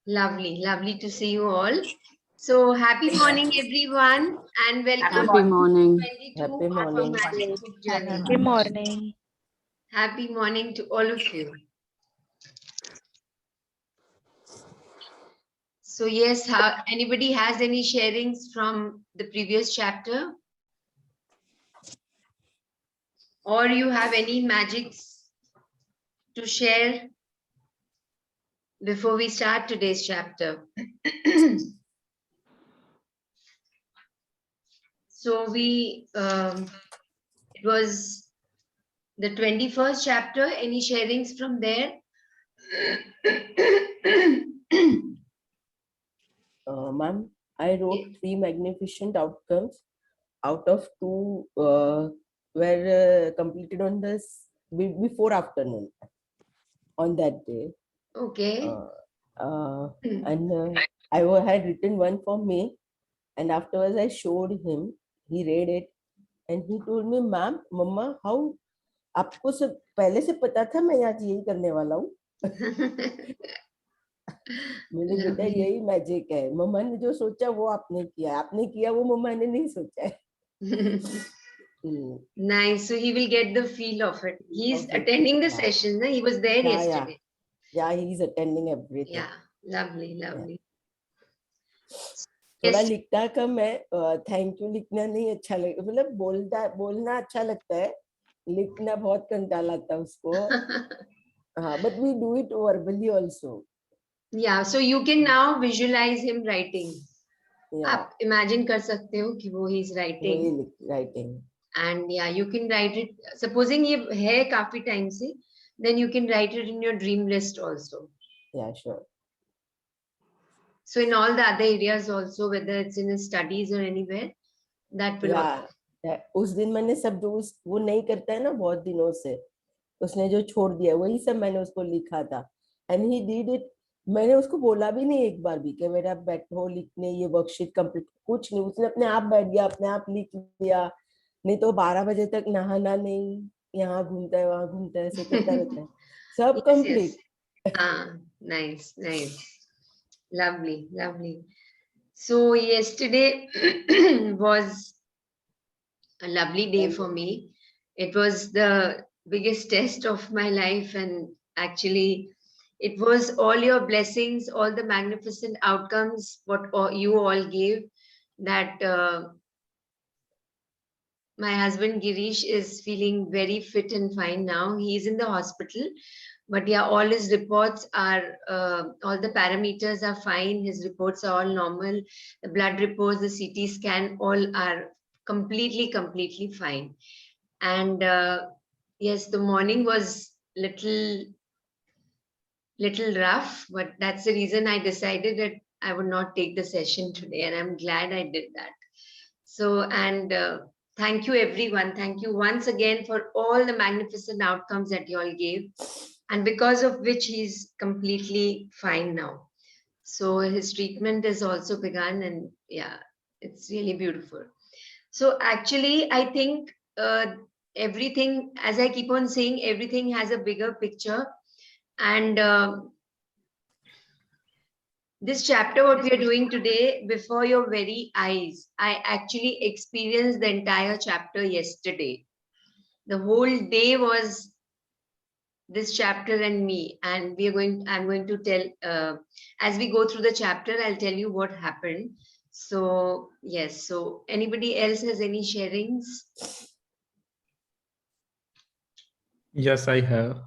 Lovely, lovely to see you all. So happy morning, everyone, and welcome Happy to morning. 22 Happy of our morning. Magic Book Journey. Good morning. Happy morning to all of you. So yes, anybody has any sharings from the previous chapter? Or you have any magics to share before we start today's chapter? So it was the 21st chapter. Any sharings from there? Ma'am, I wrote 3 magnificent outcomes out of 2 were completed on this before afternoon on that day. Okay. And I had written one for me, and afterwards I showed him. He read it, and he told me, "Ma'am, Mama, how आपको सब पहले से पता था मैं आज यही करने वाला हूँ?" मेरे बेटा यही मैजिक है, मम्मा ने जो सोचा वो आपने किया, आपने किया वो मम्मा ने नहीं सोचा है. Nice. So he will get the feel of it. He's attending the session. He was there yesterday. Yeah, he's attending everything. Yeah, lovely, lovely. थोड़ा लिखता कम है, थैंक यू लिखना नहीं अच्छा लगता, मतलब बोलना अच्छा लगता है, लिखना बहुत कंटाल आता है उसको. But we do it verbally also. Yeah, so you can now visualize him writing. Yeah. आप imagine कर सकते हो कि वो he's writing. Writing. And yeah, you can write it. Supposing ये है काफी time से, then you can write it in your dream list also. Yeah, sure. So in all the other areas also, whether it's in his studies or anywhere, that will. Yeah. उस दिन मैंने सब जो वो नहीं करता है ना बहुत दिनों से, उसने जो छोड़ दिया वही सब मैंने उसको लिखा था. And he did it. मैंने उसको बोला भी नहीं एक बार भी कि मेरा बैठो लिखने, ये वर्कशीट कंप्लीट, कुछ नहीं. उसने अपने आप बैठ गया, अपने आप लिख लिया. नहीं तो 12 बजे तक नहाना नहीं, यहाँ घूमता है वहां घूमता है, ऐसे करता रहता है. सब complete. Nice, nice. Lovely, lovely. So yesterday was a lovely day for me. It was the biggest test of my life, and actually it was all your blessings, all the magnificent outcomes, what you all gave, that my husband Girish is feeling very fit and fine now. He's in the hospital, but yeah, all his reports are, all the parameters are fine. His reports are all normal. The blood reports, the CT scan, all are completely fine. And yes, the morning was little rough, but that's the reason I decided that I would not take the session today, and I'm glad I did that. So, and thank you everyone. Thank you once again for all the magnificent outcomes that you all gave, and because of which he's completely fine now. So his treatment is also begun, and yeah, it's really beautiful. So actually, I think everything, as I keep on saying, everything has a bigger picture. And this chapter, what we are doing today, before your very eyes, I actually experienced the entire chapter yesterday. The whole day was this chapter and me, and I'm going to tell, as we go through the chapter, I'll tell you what happened. So yes, so anybody else has any sharings? Yes, I have.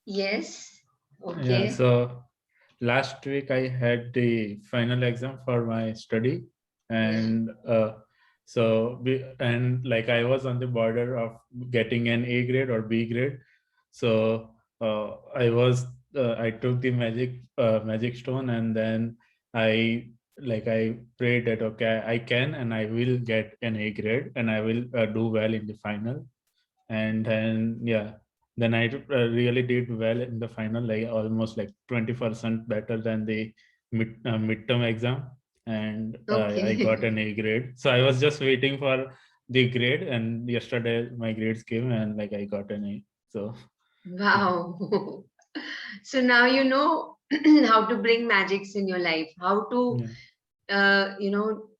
Yes. Okay. Yeah, so last week I had the final exam for my study, and like I was on the border of getting an A grade or B grade. So I took the magic stone, and then I prayed that okay, I can and I will get an A grade and I will do well in the final. And then then I really did well in the final, like almost like 20% better than the midterm exam, and I got an A grade. So I was just waiting for the grade, and yesterday my grades came and like I got an A. So wow. So now you know how to bring magics in your life, how to,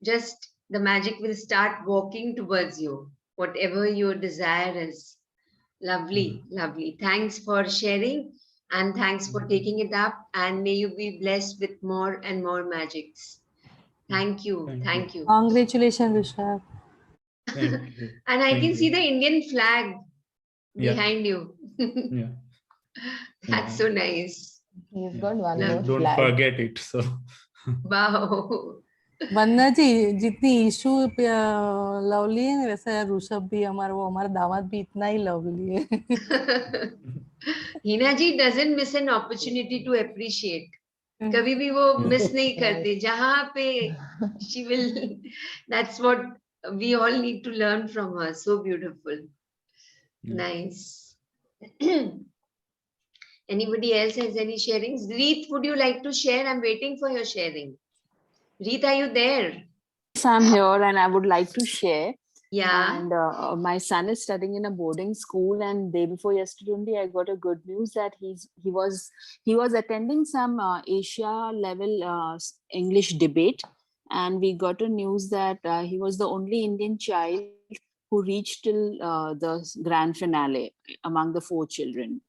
just the magic will start walking towards you, whatever your desire is. Lovely, lovely. Thanks for sharing and thanks for taking it up. And may you be blessed with more and more magics. Thank you. Thank you. Thank you. Congratulations, Rishabh. Thank you. And I Thank can you. see the Indian flag Yeah. behind you. Yeah. That's so nice. He's Yeah. got one Yeah. more Don't flag. forget it. So Wow. वंदना जी, जितनी ईशू lovely है वैसे ऋषभ भी हमारा दामाद भी इतना ही lovely है. Hina ji doesn't miss an opportunity to appreciate. कभी भी वो मिस नहीं करते. जहाँ पे she will. That's what we all need to learn from her. So beautiful. Yeah. Nice. Anybody else has any sharings? Reet, would you like to share? I'm waiting for your sharing. Reet, are you there? Yes, I'm here and I would like to share. Yeah. And my son is studying in a boarding school, and day before yesterday only I got a good news that he was attending some Asia level English debate, and we got a news that he was the only Indian child who reached till the grand finale among the 4 children.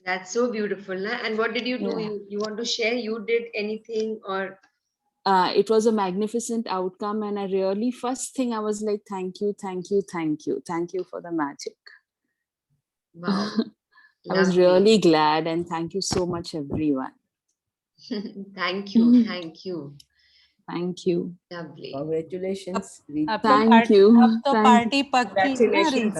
That's so beautiful. Na? And what did you do? Yeah. You want to share? You did anything or? It was a magnificent outcome, and I really, first thing I was like, thank you for the magic. Wow. I was Lovely. really glad, and thank you so much, everyone. Thank you. Thank you. Thank you. Lovely. Congratulations, Reet. अब तो Thank you. अब तो Thank party पक्की है ना रीत.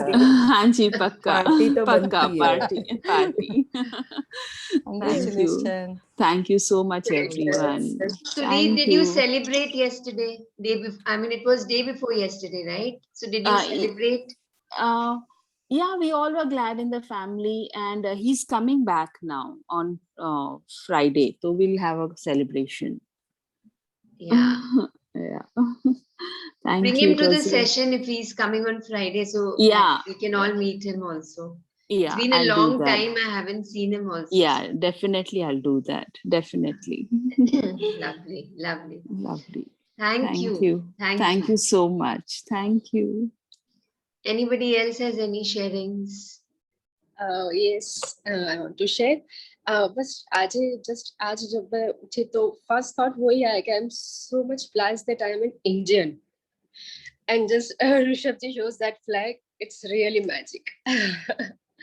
हाँ जी, पक्का पार्टी तो पक्का बनती है. Party. Thank you. Congratulations. Thank you so much, everyone. So, Reet, Thank did you celebrate yesterday? It was day before yesterday, right? So, did you celebrate? Yeah, we all were glad in the family, and he's coming back now on Friday, so we'll have a celebration. Yeah. Yeah. Thank Bring you. him It to the was a- session if he's coming on Friday, so Yeah. that we can all meet him also. Yeah, It's been a I'll do long that. time. I haven't seen him also. Yeah, definitely I'll do that. Definitely. Lovely, lovely. Lovely. Thank you. Thank you so much. Thank you. Anybody else has any sharings? Yes, I want to share. बस आज जब मैं उठी तो first thought वही आया कि I'm so much blessed that I am an Indian, and just Rishabh ji shows that flag. It's really magic.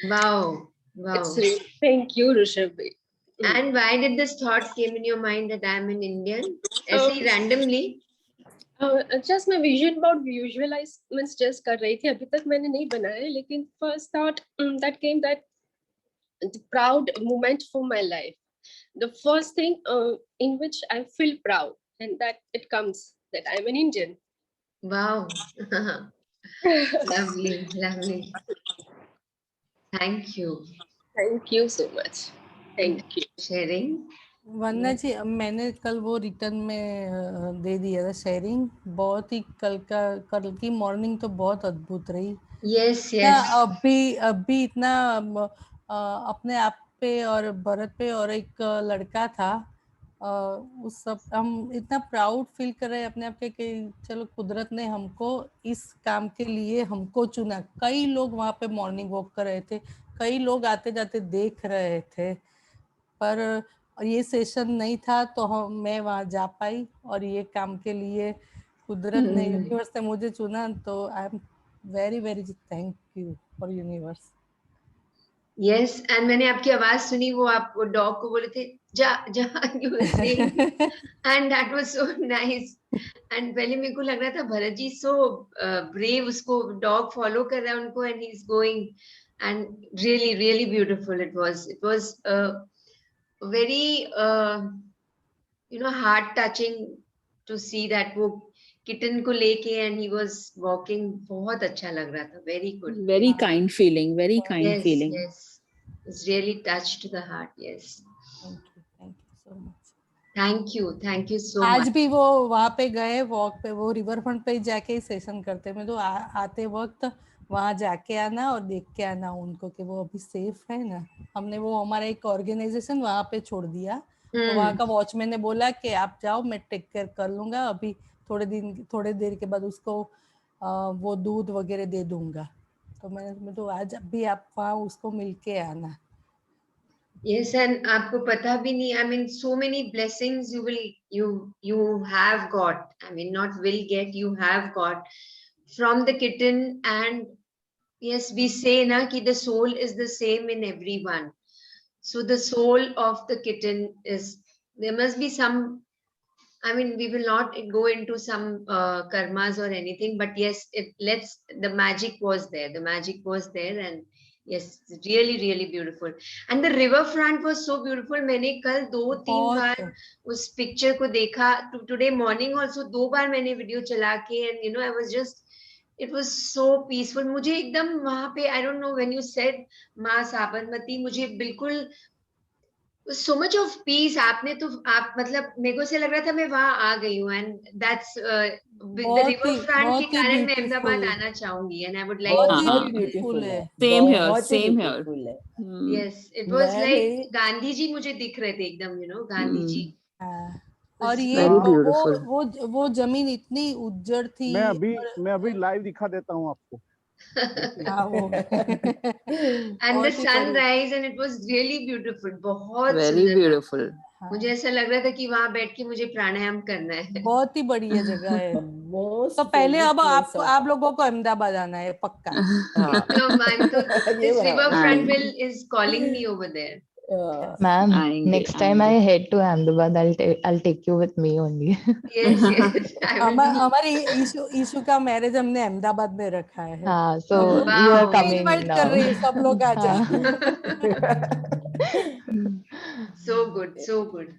Wow, wow. It's really, thank you, Rishabh ji. And why did this thought came in your mind that I'm an Indian? ऐसे ही randomly? Just मैं vision board visualize just कर रही थी. अभी तक मैंने नहीं बनाया, लेकिन first thought that came that the proud moment for my life. The first thing in which I feel proud, and that it comes that I'm an Indian. Wow. Lovely, lovely. Thank you. Thank you so much. Thank you. Sharing. वंदना जी, मैंने कल वो return में दे दिया था sharing. बहुत ही कल की morning तो बहुत अद्भुत रही. Yes, yes. अभी इतना अपने आप पे और भरत पे और एक लड़का था, उस सब हम इतना प्राउड फील कर रहे हैं अपने आप के कि चलो कुदरत ने हमको इस काम के लिए हमको चुना. कई लोग वहाँ पे मॉर्निंग वॉक कर रहे थे, कई लोग आते जाते देख रहे थे, पर ये सेशन नहीं था तो मैं वहाँ जा पाई और ये काम के लिए कुदरत ने, यूनिवर्स ने मुझे चुना. तो I am very very thank you for universe. Yes, and मैंने आपकी आवाज सुनी, वो आप वो डॉग को बोले थे जा जा, you were saying, and that was so nice. And पहले मेरे को लग रहा था भरत जी so brave, उसको डॉग फॉलो कर रहा है उनको, and he's going, and really really beautiful it was. It was very heart touching to see that वो किटन को लेके and he was walking. बहुत अच्छा लग रहा था. Very good. Very kind feeling. Very kind Yes, feeling. yes. It's really touched to the heart. Yes. Thank you so much. Thank you so आज much. भी वो वहाँ पे गए वॉक पे, वो रिवर फ्रंट पे जाके ही सेशन करते. मैं तो आते वक्त वहाँ जाके आना और देख के आना उनको कि वो अभी सेफ है ना। हमने वो हमारा एक ऑर्गेनाइजेशन वहाँ पे छोड़ दिया, तो वहाँ का वॉचमैन ने बोला कि आप जाओ, मैं टेक केयर कर लूंगा, अभी थोड़े देर के बाद उसको वो दूध वगैरह दे दूंगा। तो मैं तो आज अभी आप वहाँ उसको मिल के आना। Yes, and आपको पता भी नहीं, I mean, so many blessings you have got. I mean, not will get, you have got from the kitten. And yes, we say na कि the soul is the same in everyone. So the soul of the kitten is, there must be some, I mean, we will not go into some karmas or anything, but yes, the magic was there. The magic was there, and yes, really, really beautiful. And the riverfront was so beautiful. मैंने कल 2-3 बार बहुत उस picture को देखा. Today morning also 2 बार मैंने video चला के, and I was just, it was so peaceful. मुझे एकदम वहां पे, I don't know, when you said माँ साबरमती, मुझे बिल्कुल so much of peace. आपने तो, आप मतलब, मेरे को से लग रहा था मैं वहां आ गई हूँ. And that's with the river front के बहुत ही कारण मैं अहमदाबाद ब्यूटीफुल, आना चाहूंगी, and I would like बहुत to ही हाँ, visit there. ब्यूटीफुल है। Same here, बहुत ही same here. ब्यूटीफुल है। Yes, it was मैं like मेरी गांधी जी मुझे दिख रहे थे एकदम, गांधी जी. हाँ, was और ये Very हाँ beautiful. वो जमीन इतनी उज्जड़ थी। मैं अभी लाइव दिखा देता हूँ आपको। हाँ वो and the बहुत ही बढ़िया। sunrise, and it was really beautiful. बहुत Very सुंदर था. beautiful. मुझे ऐसा लग रहा था कि वहां बैठ के मुझे प्राणायाम करना है. बहुत ही बढ़िया जगह है। मोस्ट तो पहले अब फेवरेट प्लेस आप लोगों को अहमदाबाद आना है पक्का। हाँ एकदम, I'm तो, ये this river front आएंगे, will is calling me over there. Ma'am, आएंगे, next time I आएंगे। head to Ahmedabad, I'll take you with me only. Yes, yes, I will be. हमारे ईशु का मैरिज हमने अहमदाबाद में रखा है, हाँ, तो so हम you are Wow. coming invite कर now. रहे हैं, सब लोग आ जाओ। So good, so good.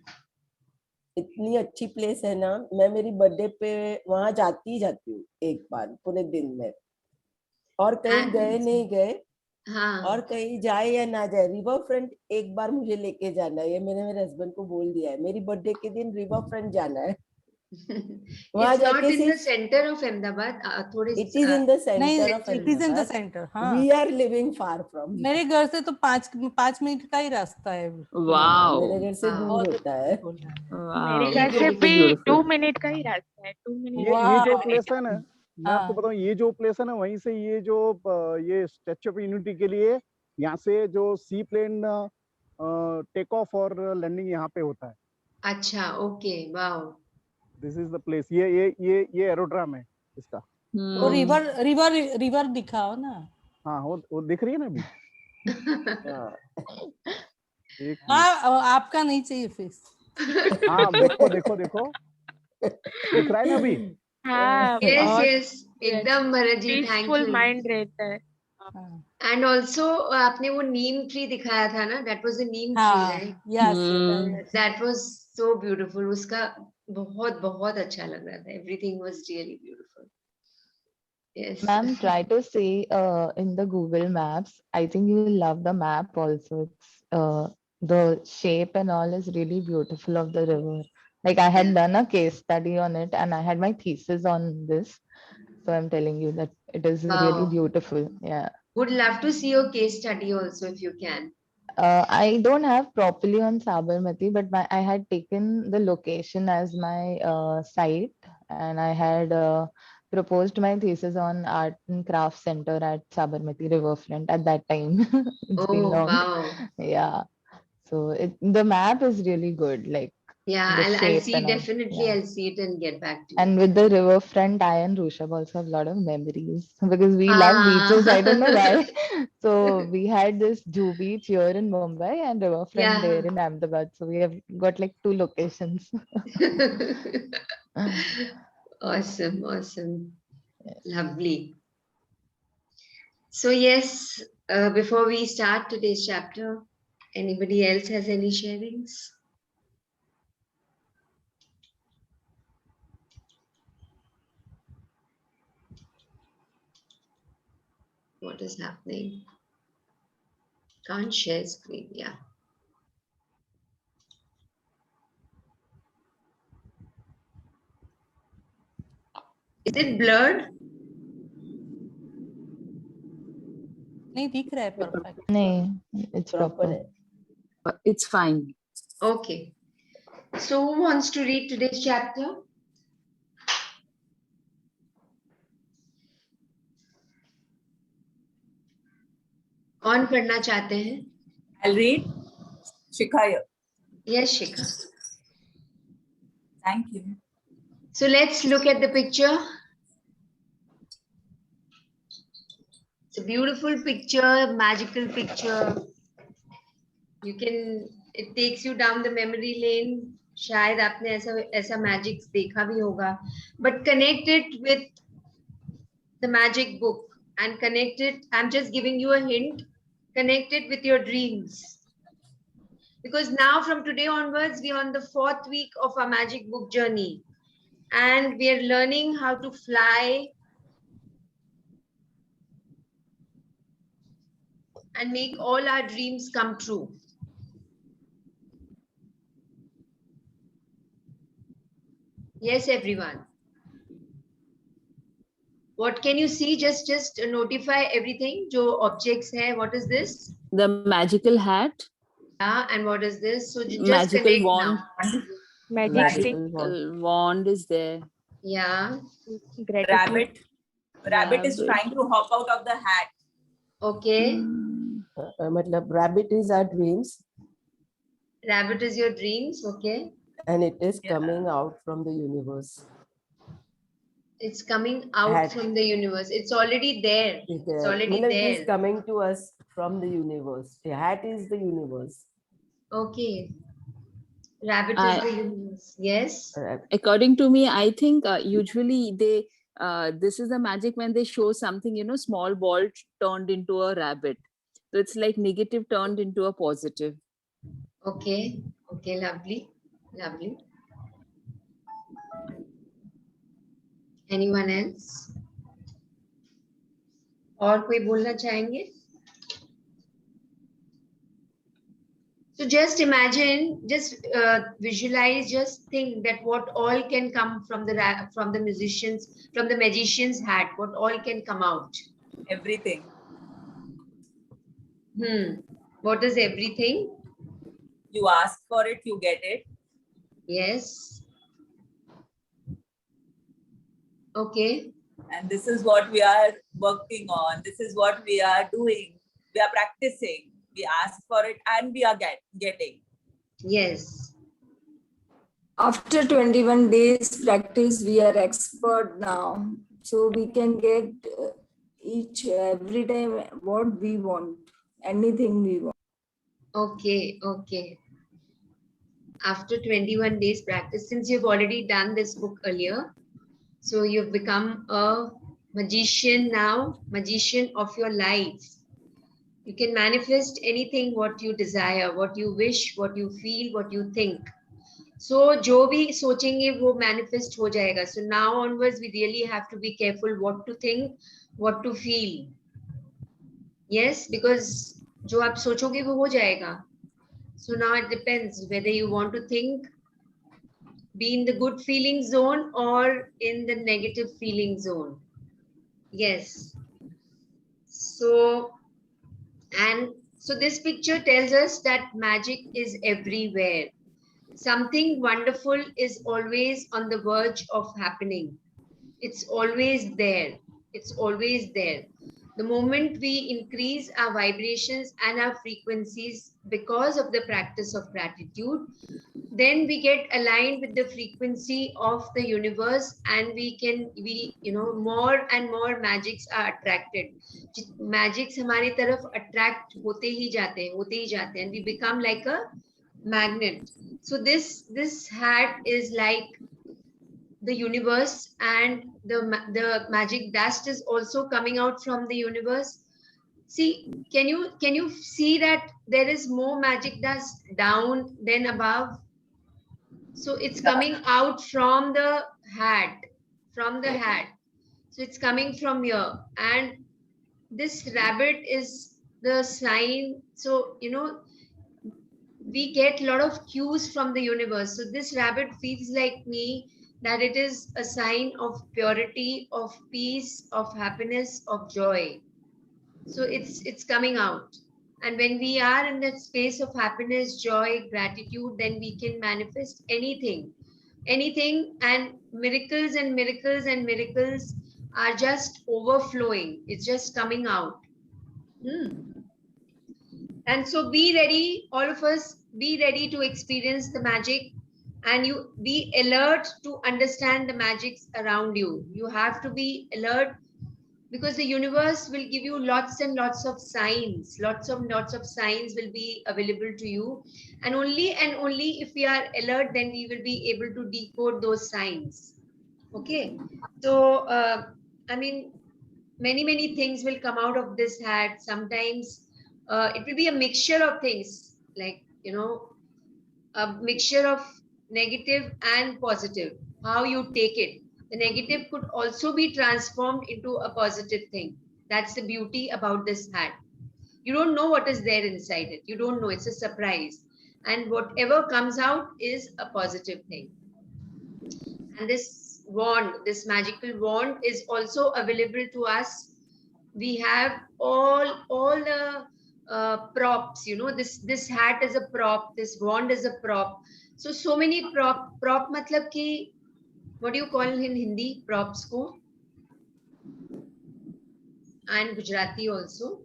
इतनी अच्छी प्लेस है ना। मैं मेरी बर्थडे पे वहां जाती हूँ एक बार पूरे दिन में, और कहीं And- गए नहीं गए, हाँ. और कहीं जाए या ना जाए, रिवर फ्रंट एक बार मुझे लेके जाना है। ये मैंने मेरे हस्बैंड को बोल दिया है, मेरी बर्थडे के दिन रिवर फ्रंट जाना है। वहां It's not जाके in the सिर्फ center of Ahmedabad. थोड़े इट इज इन द नहीं, centre of it is in the Ahmedabad. Centre. हाँ, we are living far from. मेरे घर से तो 5 मिनट का ही रास्ता है। Wow. मेरे घर से दूर बहुत होता है। Wow. मेरे घर से beautiful, भी beautiful. 2 मिनट का ही रास्ता है, 2 मिनट। ये जो वाह। प्लेस है ना, मैं आपको हाँ। बताऊं, ये जो प्लेस है ना, वहीं से ये जो ये स्टैच्यू ऑफ यूनिटी के लिए यहाँ से जो सी प्लेन टेक ऑफ और लैंडिंग यहाँ पे होता है। अच्छा, okay, wow. This is the place. ये एरोड्रम है इसका। वो रिवर दिखाओ ना। हाँ, वो दिख रही है ना अभी। हाँ, एक मिनट। आपका नहीं चाहिए फेस। हाँ, देखो देखो देखो, दिख रहा है ना अभी। हाँ, Yes, बहुत yes, एकदम Bharat ji, thank peaceful you. Mind रहता है। And also आपने वो नीम ट्री दिखाया था ना, that was a neem tree, हाँ, right? Yes, That was so beautiful. उसका बहुत बहुत अच्छा लग रहा था. Everything was really beautiful. Yes. Ma'am, try to see in the Google Maps. I think you will love the map also. It's the shape and all is really beautiful of the river. Like I had Yeah. done a case study on it and I had my thesis on this. So I'm telling you that it is really Wow. beautiful. Yeah. Would love to see your case study also if you can. I don't have properly on Sabarmati, but I had taken the location as my site, and I had proposed my thesis on Art and Craft Center at Sabarmati Riverfront at that time. It's been Oh, long. wow. Yeah. So the map is really good, like Yeah, the I'll shape see, and all. definitely Yeah. I'll see it and get back to you. And with the riverfront, I and Rushabh also have a lot of memories because we love beaches. I don't know why. So we had this Juhu Beach here in Mumbai and riverfront Yeah. there in Ahmedabad. So we have got like 2 locations. Awesome, awesome. Yes. Lovely. So yes, before we start today's chapter, anybody else has any sharings? What is happening? Can't share screen, yeah. Is it blurred? नहीं दिख रहा है perfect. नहीं, it's proper proper. है. It's fine. Okay. So who wants to read today's chapter? कौन पढ़ना चाहते हैं? I'll read. Shikha here. Yes, Shikha. Thank you. So let's look at the picture. It's a beautiful picture, magical picture. It takes you down the memory lane. शायद आपने ऐसा magic देखा भी होगा. But connect it with the magic book and connect it. I'm just giving you a hint. Connect it with your dreams. Because now from today onwards, we are on the 4th week of our magic book journey. And we are learning how to fly and make all our dreams come true. Yes, everyone. What can you see? Just notify everything. Jo objects hai. What is this? The magical hat. Yeah, and what is this? So just Magical connect wand. now. Magic stick. Magical wand is there. Yeah. Gratitude. Rabbit is Rabbit. trying to hop out of the hat. Okay. मतलब rabbit is our dreams Rabbit is your dreams. Okay. and it is Yeah. coming out from the universe. It's coming out Hat. from the universe. It's already there. It's already मतलब it is there. coming to us from the universe. The hat is the universe. Okay. Rabbit is the universe. Yes. According to me, I think usually this is the magic when they show something, small ball turned into a rabbit. So it's like negative turned into a positive. Okay. Okay. Lovely. Lovely. Anyone else? और कोई बोलना चाहेंगे? So just imagine, just visualize, just think that what all can come from the magician's hat. What all can come out? Everything. What is everything? You ask for it, you get it. Yes. Okay. And this is what we are working on. This is what we are doing. We are practicing. We ask for it and we are getting. Yes. After 21 days practice, we are expert now. So we can get every time what we want, anything we want. Okay. Okay. After 21 days practice, since you've already done this book earlier, so you've become a magician now, magician of your life. You can manifest anything what you desire, what you wish, what you feel, what you think. So जो भी सोचेंगे वो manifest हो जाएगा. So now onwards we really have to be careful what to think, what to feel. Yes, because जो आप सोचोगे वो हो जाएगा. So now it depends whether you want to think, be in the good feeling zone or in the negative feeling zone. Yes. So this picture tells us that magic is everywhere. Something wonderful is always on the verge of happening. It's always there. It's always there. The moment we increase our vibrations and our frequencies because of the practice of gratitude, then we get aligned with the frequency of the universe, and more and more magics are attracted. Magics हमारी तरफ attract होते ही जाते हैं, and we become like a magnet. So this hat is like the universe, and the magic dust is also coming out from the universe. See, can you see that there is more magic dust down than above? So it's coming out from the hat, So it's coming from here, and this rabbit is the sign. So we get a lot of cues from the universe. So this rabbit feels like me, that it is a sign of purity, of peace, of happiness, of joy. So it's coming out. And when we are in that space of happiness, joy, gratitude, then we can manifest anything. And miracles and miracles and miracles are just overflowing. It's just coming out. And so be ready, all of us, be ready to experience the magic, and you be alert to understand the magics around you. You have to be alert, because the universe will give you lots and lots of signs. Lots of signs will be available to you, and only if we are alert, then we will be able to decode those signs. Okay, so I mean, many things will come out of this hat. Sometimes it will be a mixture of things, like, you know, a mixture of negative and positive. How you take it. The negative could also be transformed into a positive thing. That's the beauty about this hat. You don't know what is there inside it. You don't know. It's a surprise. And whatever comes out is a positive thing. And this wand, this magical wand, is also available to us. We have all the props. You know, this hat is a prop. This wand is a prop. So many prop matlab ki, what do you call in Hindi props ko? And Gujarati also.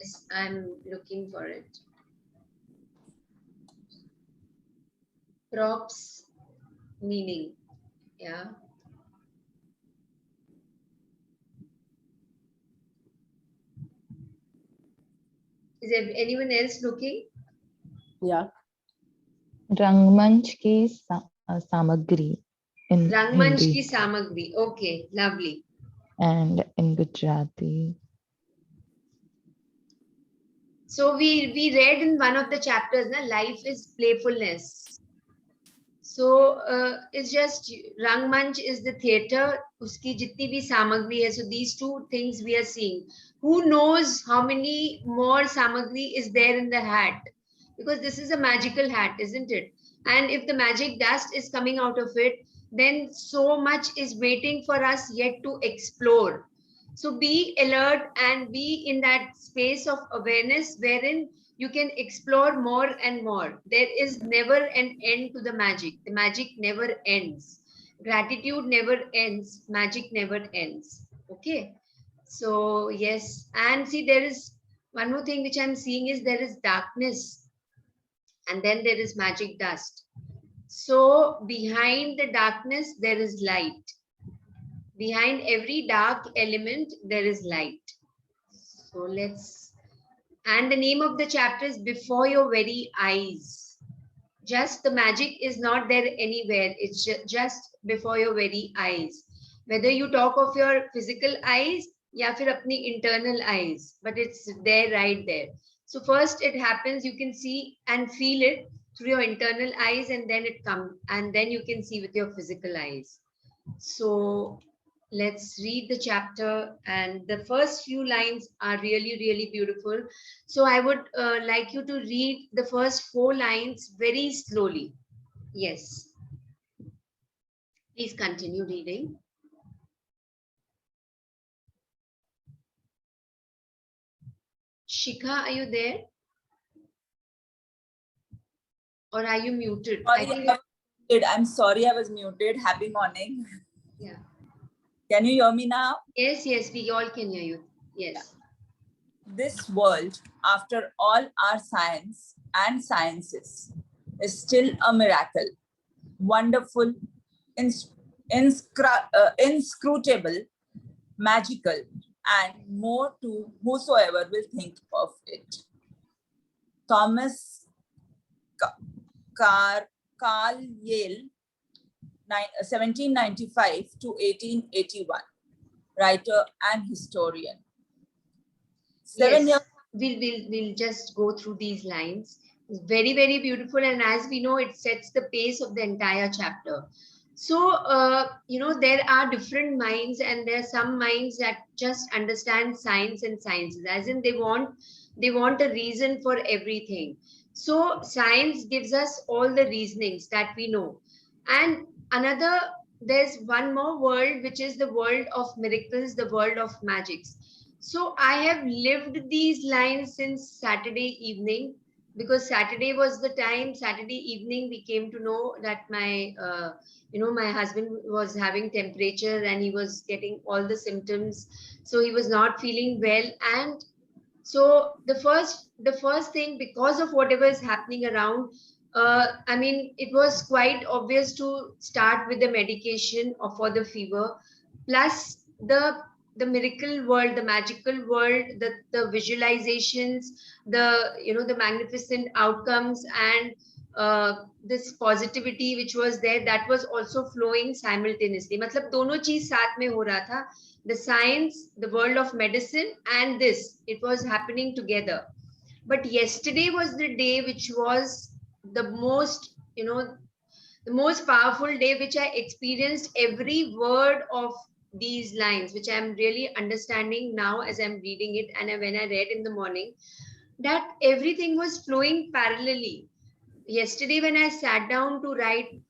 Yes, I'm looking for it. Props meaning, yeah. Is there anyone else looking? Yeah. Rangmanch ki samagri in Rangmanch Hindi. ki samagri. Okay, lovely. And in Gujarati. So we read in one of the chapters, na, life is playfulness. So it's just Rangmanch is the theater. Uski jitni bhi samagri hai. So these two things we are seeing. Who knows how many more samagri is there in the hat? Because this is a magical hat, isn't it? And if the magic dust is coming out of it, then so much is waiting for us yet to explore. So be alert and be in that space of awareness wherein you can explore more and more. There is never an end to the magic. The magic never ends. Gratitude never ends. Magic never ends. Okay. So yes. And see, there is one more thing which I'm seeing is there is darkness. And then there is magic dust. So behind the darkness, there is light. Behind every dark element, there is light. So let's, and the name of the chapter is Before Your Very Eyes. Just the magic is not there anywhere. It's just before your very eyes. Whether you talk of your physical eyes, ya fir apni internal eyes, but it's there, right there. So first it happens, you can see and feel it through your internal eyes, and then it comes, and then you can see with your physical eyes. So let's read the chapter, and the first few lines are really beautiful. So I would like you to read the first 4 lines very slowly. Yes. Please continue reading. Shikha, are you there? Or are you muted? I'm sorry, I was muted. Happy morning. Yeah. Can you hear me now? Yes, we all can hear you. Yes. This world, after all our science and sciences, is still a miracle. Wonderful, inscrutable, magical, and more to whosoever will think of it. Thomas Carlyle, 1795 to 1881, writer and historian. Yes, we'll just go through these lines. It's very beautiful, and as we know, it sets the pace of the entire chapter. So you know, there are different minds, and there are some minds that just understand science and sciences, as in they want a reason for everything. So science gives us all the reasonings that we know, and another there's one more world, which is the world of miracles, the world of magics. So I have lived these lines since Saturday evening, because Saturday was the time. Saturday evening we came to know that my my husband was having temperature and he was getting all the symptoms, so he was not feeling well. And so the first thing, because of whatever is happening around, I mean, it was quite obvious to start with the medication for the fever, plus the miracle world, the magical world, the visualizations, the magnificent outcomes, and this positivity which was there, that was also flowing simultaneously. मतलब दोनों चीज साथ में हो रहा था. The science, the world of medicine, and this, it was happening together. But yesterday was the day which was the most, the most powerful day, which I experienced every word of these lines, which I'm really understanding now as I'm reading it. And when I read in the morning, that everything was flowing parallelly. Yesterday, when I sat down to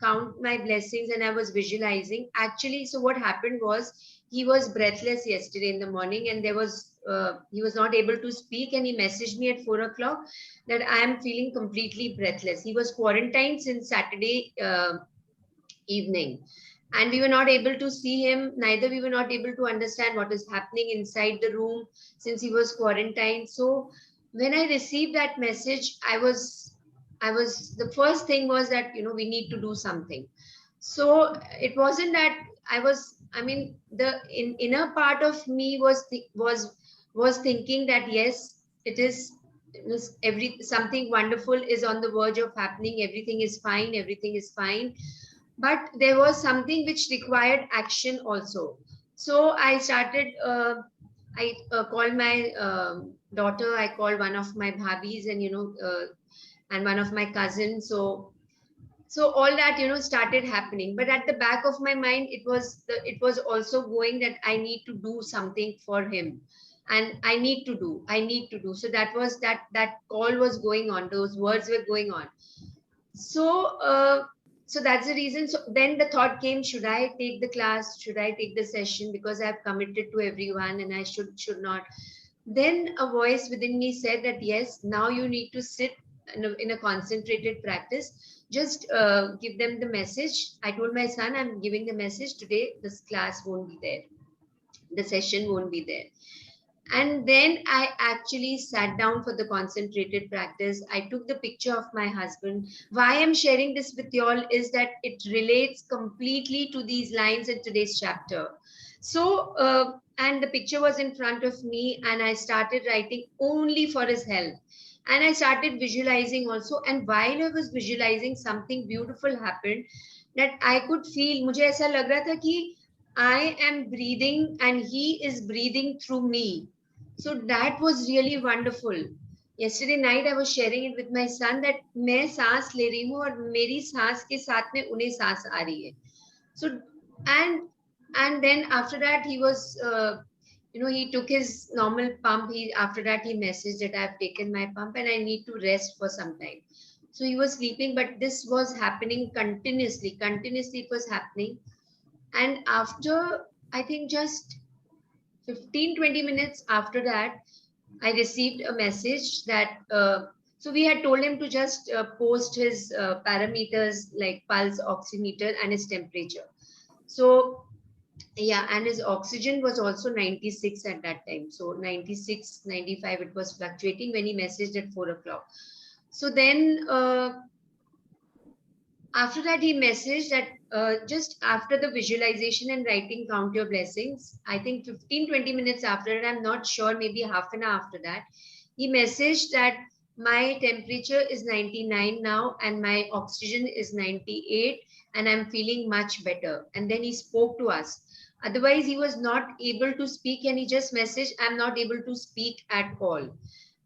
count my blessings, and I was visualizing, actually, so what happened was, he was breathless yesterday in the morning, and he was not able to speak, and he messaged me at 4 o'clock that I am feeling completely breathless. He was quarantined since Saturday evening, and we were not able to see him, neither we were not able to understand what is happening inside the room since he was quarantined. So when I received that message, I was the first thing was that we need to do something. So it wasn't that the inner part of me was thinking that yes, it is something wonderful is on the verge of happening, everything is fine. But there was something which required action also. So I started I called my daughter, I called one of my bhabis, and one of my cousins. So all that started happening. But at the back of my mind, it was also going that I need to do something for him, and I need to do. So that was that call was going on, those words were going on. So that's the reason. So then the thought came, should I take the class, should I take the session, because I've committed to everyone and I should not. Then a voice within me said that yes, now you need to sit in a concentrated practice. Just give them the message. I told my son, I'm giving the message today, this class won't be there, the session won't be there. And then I actually sat down for the concentrated practice. I took the picture of my husband. Why I'm sharing this with you all is that it relates completely to these lines in today's chapter. So, and the picture was in front of me, and I started writing only for his health. And I started visualizing also. And while I was visualizing, something beautiful happened that I could feel. मुझे ऐसा लग रहा था कि I am breathing and he is breathing through me. So that was really wonderful. Yesterday night I was sharing it with my son that मैं सांस ले रही हूँ और मेरी सांस के साथ में उन्हें सांस आ रही है. So and then after that he was he took his normal pump. After that he messaged that I've taken my pump and I need to rest for some time. So he was sleeping, but this was happening continuously it was happening. And after, I think just 15-20 minutes after that, I received a message that, so we had told him to just post his parameters like pulse, oximeter, and his temperature. So, yeah, and his oxygen was also 96 at that time. So 96, 95, it was fluctuating when he messaged at 4 o'clock. So then, after that, he messaged that just after the visualization and writing count your blessings, I think 15-20 minutes after it, I'm not sure, maybe half an hour after that, he messaged that my temperature is 99 now and my oxygen is 98 and I'm feeling much better. And then he spoke to us. Otherwise, he was not able to speak, and he just messaged, I'm not able to speak at all.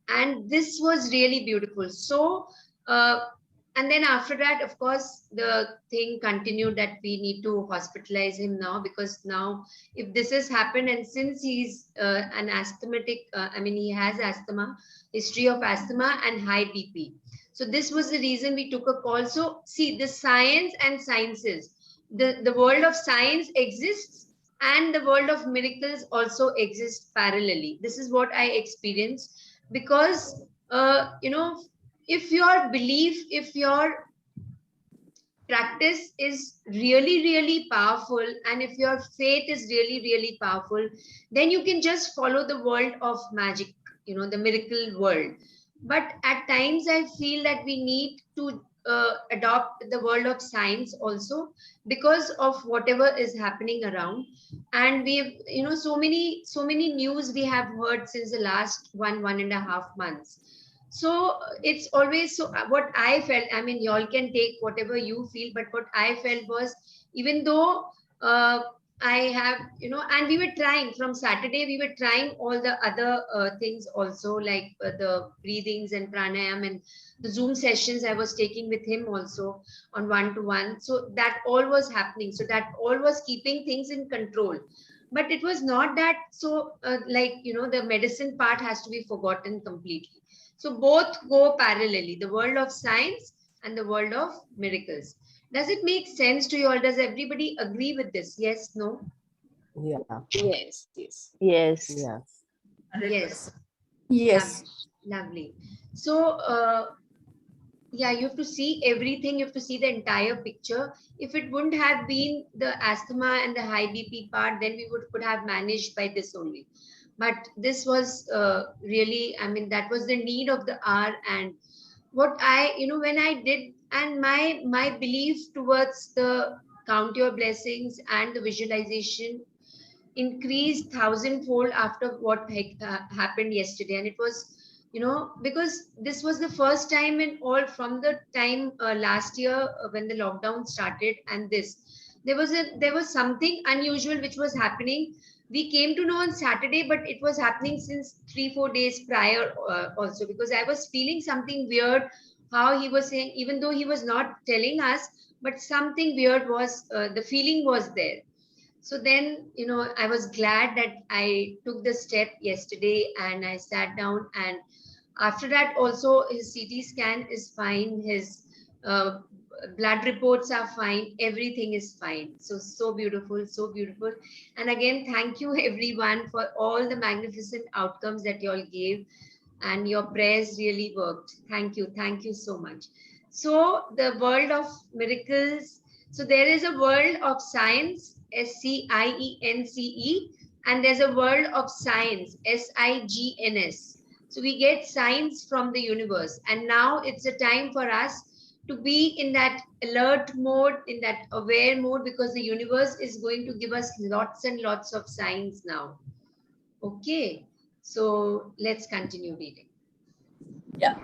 And this was really beautiful. So, and then after that, of course, the thing continued that we need to hospitalize him now, because now if this has happened, and since he's an asthmatic, he has asthma, history of asthma and high BP. So this was the reason we took a call. So see, the science and sciences, the world of science exists and the world of miracles also exists parallelly. This is what I experienced, because if your belief, if your practice is really, really powerful, and if your faith is really, really powerful, then you can just follow the world of magic, the miracle world. But at times I feel that we need to adopt the world of science also, because of whatever is happening around. And we've, so many news we have heard since the last 1.5 months. So it's always, so what I felt, I mean, y'all can take whatever you feel, but what I felt was, even though I have, and we were trying from Saturday, we were trying all the other things also, like the breathings and pranayam and the Zoom sessions I was taking with him also on 1-to-1. So that all was happening. So that all was keeping things in control. But it was not that, so the medicine part has to be forgotten completely. So both go parallelly, the world of science and the world of miracles. Does it make sense to you all? Does everybody agree with this? Yes, no? Yeah. Yes, yes, yes. Yes. Yes. Yes. Lovely. So, yeah, you have to see everything. You have to see the entire picture. If it wouldn't have been the asthma and the high BP part, then we could have managed by this only. But this was really, I mean, that was the need of the hour. And what I, when I did, and my belief towards the count your blessings and the visualization increased 1,000-fold after what happened yesterday. And it was, because this was the first time in all, from the time last year when the lockdown started, and there was something unusual which was happening. We came to know on Saturday, but it was happening since 3-4 days prior also, because I was feeling something weird, how he was saying, even though he was not telling us, but something weird was, the feeling was there. So then, I was glad that I took the step yesterday, and I sat down, and after that also his CT scan is fine, his blood reports are fine, everything is fine. So beautiful, so beautiful. And again, thank you everyone for all the magnificent outcomes that you all gave, and your prayers really worked. Thank you so much. So the world of miracles, so there is a world of science, SCIENCE, and there's a world of science, SIGNS. So we get science from the universe, and now it's a time for us to be in that alert mode, in that aware mode, because the universe is going to give us lots and lots of signs now. Okay, so let's continue reading. Yeah.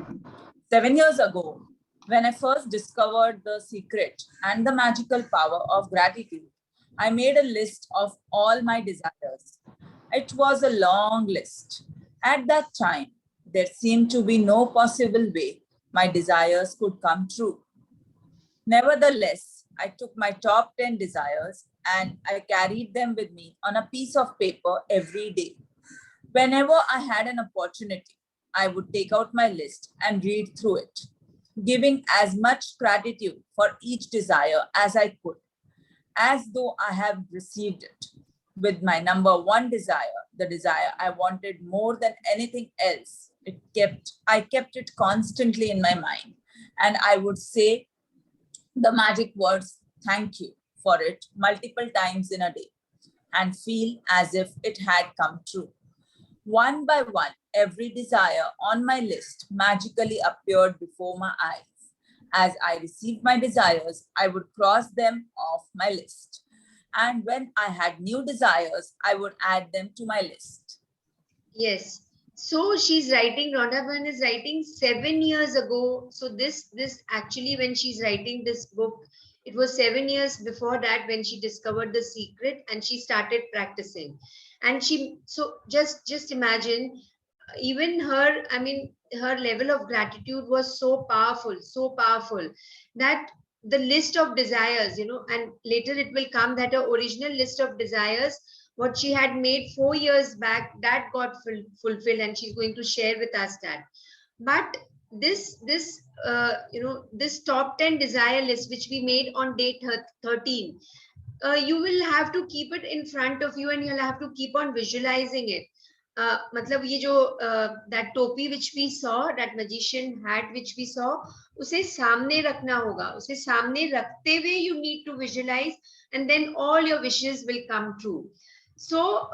7 years ago, when I first discovered the secret and the magical power of gratitude, I made a list of all my desires. It was a long list. At that time, there seemed to be no possible way my desires could come true. Nevertheless, I took my top 10 desires and I carried them with me on a piece of paper every day. Whenever I had an opportunity, I would take out my list and read through it, giving as much gratitude for each desire as I could, as though I have received it. With my number one desire, the desire I wanted more than anything else, I kept it constantly in my mind, and I would say the magic words, thank you, for it multiple times in a day, and feel as if it had come true. One by one, every desire on my list magically appeared before my eyes. As I received my desires, I would cross them off my list. And when I had new desires, I would add them to my list. Yes. So she's writing, Rhonda Byrne is writing 7 years ago. So this actually, when she's writing this book, it was 7 years before that when she discovered the secret and she started practicing. And so just imagine, even her, I mean, her level of gratitude was so powerful that the list of desires, and later it will come that her original list of desires, what she had made 4 years back, that got fulfilled, and she's going to share with us that. But this this top 10 desire list which we made on day 13, you will have to keep it in front of you and you'll have to keep on visualizing it. मतलब ये जो that topi which we saw, that magician hat which we saw, उसे सामने रखना होगा. उसे सामने रखते हुए you need to visualize, and then all your wishes will come true. So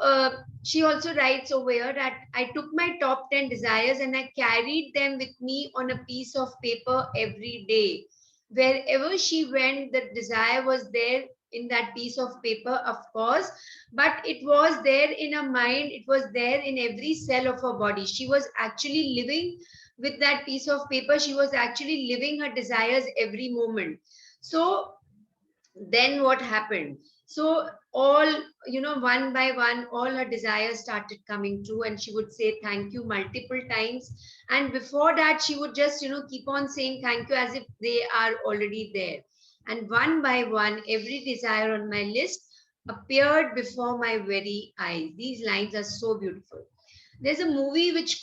she also writes over here that I took my top 10 desires and I carried them with me on a piece of paper every day. Wherever she went, the desire was there in that piece of paper, of course, but it was there in her mind. It was there in every cell of her body. She was actually living with that piece of paper. She was actually living her desires every moment. So then what happened? So all, one by one, all her desires started coming true, and she would say thank you multiple times. And before that, she would just, keep on saying thank you as if they are already there. And one by one, every desire on my list appeared before my very eyes. These lines are so beautiful. There's a movie which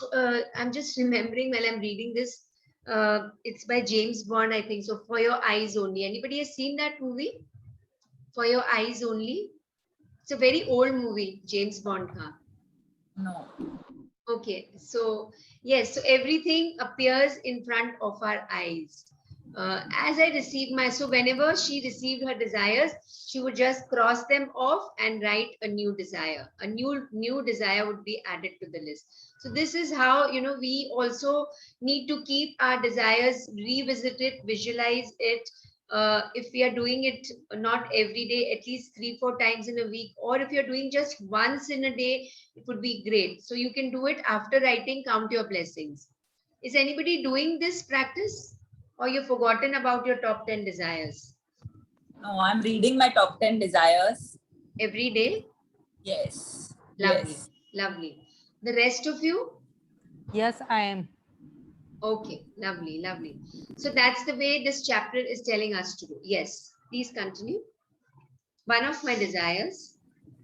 I'm just remembering while I'm reading this. It's by James Bond, I think so. For Your Eyes Only. Anybody has seen that movie? For Your Eyes Only. It's a very old movie, James Bond ka. No. Okay, so yes, so everything appears in front of our eyes. As I received so whenever she received her desires, she would just cross them off and write a new desire. A new desire would be added to the list. So this is how, we also need to keep our desires, revisit it, visualize it. If we are doing it not every day, at least 3-4 times in a week, or if you're doing just once in a day, it would be great. So you can do it after writing Count Your Blessings. Is anybody doing this practice? Or you've forgotten about your top 10 desires? No, I'm reading my top 10 desires. Every day? Yes. Lovely, Yes. lovely. The rest of you? Yes, I am. Okay, lovely, lovely. So that's the way this chapter is telling us to do. Yes, please continue. One of my desires.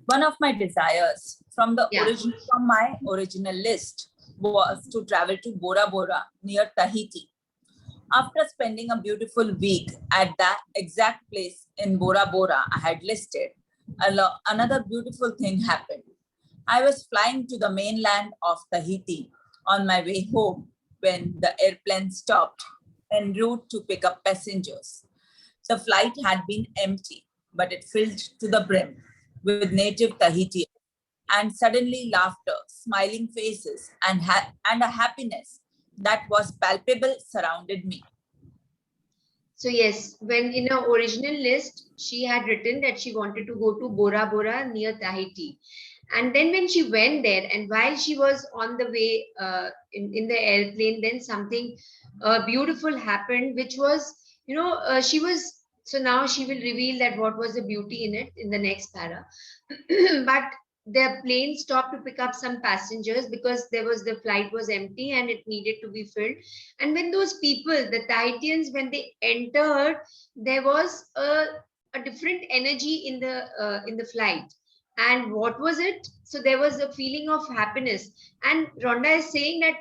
One of my desires from my original list was to travel to Bora Bora near Tahiti. After spending a beautiful week at that exact place in Bora Bora I had listed, another beautiful thing happened. I was flying to the mainland of Tahiti on my way home when the airplane stopped en route to pick up passengers. The flight had been empty, but it filled to the brim with native Tahitians, and suddenly laughter, smiling faces, and a happiness that was palpable surrounded me. So yes, when in her original list, she had written that she wanted to go to Bora Bora near Tahiti. And then when she went there, and while she was on the way in the airplane, then something beautiful happened, which was, she was, so now she will reveal that what was the beauty in it in the next para. But the plane stopped to pick up some passengers because the flight was empty and it needed to be filled. And when those people, the Tahitians, when they entered, there was a different energy in the flight. And what was it? So there was a feeling of happiness. And Rhonda is saying that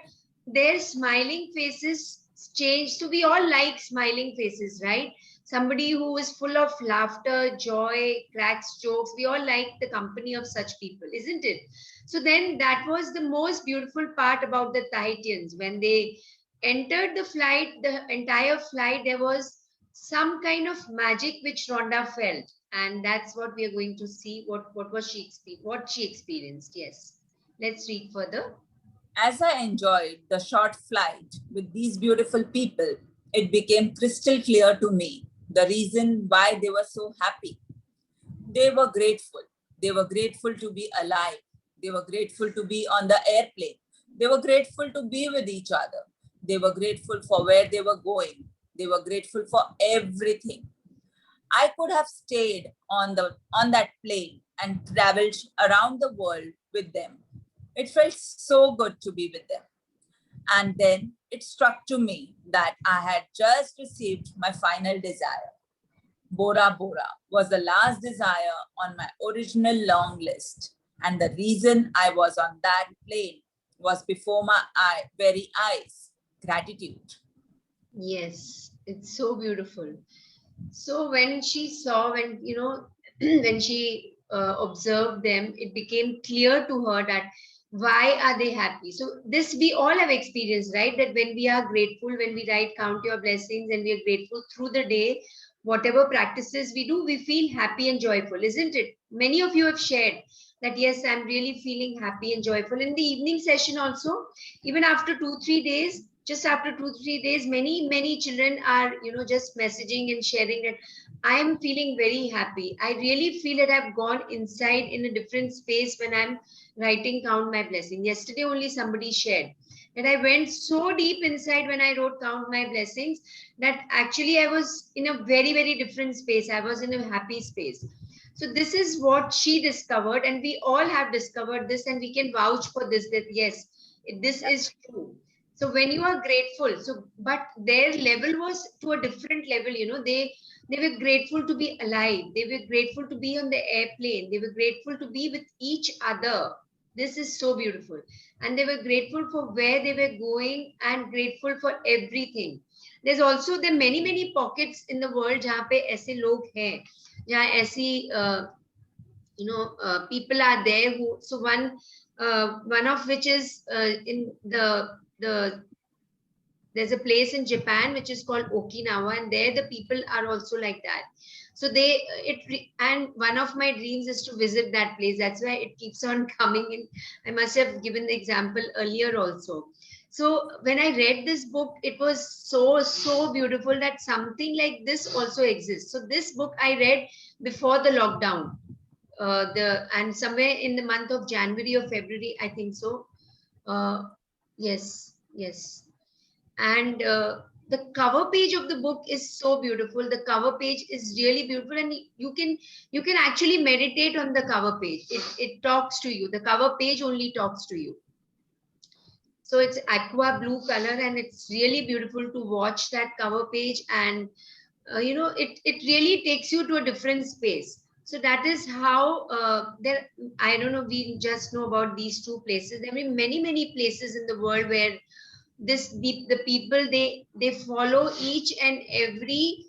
their smiling faces changed. So we all like smiling faces, right? Somebody who is full of laughter, joy, cracks jokes. We all like the company of such people, isn't it? So then that was the most beautiful part about the Tahitians. When they entered the flight, the entire flight, there was some kind of magic which Rhonda felt. And that's what we are going to see. What she experienced. Yes. Let's read further. As I enjoyed the short flight with these beautiful people, it became crystal clear to me the reason why they were so happy. They were grateful. They were grateful to be alive. They were grateful to be on the airplane. They were grateful to be with each other. They were grateful for where they were going. They were grateful for everything. I could have stayed on that plane and traveled around the world with them. It felt so good to be with them. And then it struck to me that I had just received my final desire. Bora Bora was the last desire on my original long list. And the reason I was on that plane was before my very eyes, gratitude. Yes, it's so beautiful. So when she saw, when she observed them, it became clear to her that why are they happy? So this we all have experienced, right? That when we are grateful, when we write count your blessings and we are grateful through the day, whatever practices we do, we feel happy and joyful, isn't it? Many of you have shared that, yes, I'm really feeling happy and joyful. In the evening session also, even after 2-3 days, just after 2-3 days, many children are, just messaging and sharing that I am feeling very happy. I really feel that I've gone inside in a different space when I'm writing count my blessing. Yesterday only somebody shared that I went so deep inside when I wrote count my blessings that actually I was in a very, very different space. I was in a happy space. So this is what she discovered, and we all have discovered this, and we can vouch for this, that yes, this is true. So when you are grateful, but their level was to a different level, they were grateful to be alive. They were grateful to be on the airplane. They were grateful to be with each other. This is so beautiful. And they were grateful for where they were going and grateful for everything. There's also the many pockets in the world जहाँ पे ऐसे लोग हैं, जहाँ ऐसी people are there who, so one of which is in there's a place in Japan which is called Okinawa, and there the people are also like that. So and one of my dreams is to visit that place. That's why it keeps on coming in. I must have given the example earlier also. So when I read this book, it was so beautiful that something like this also exists. So this book I read before the lockdown, and somewhere in the month of January or February, I think so. Yes. And the cover page of the book is so beautiful. The cover page is really beautiful, and you can actually meditate on the cover page. It talks to you. The cover page only talks to you. So it's aqua blue color, and it's really beautiful to watch that cover page, and it really takes you to a different space. So that is how I don't know, we just know about these two places. There are many places in the world where the people, they follow each and every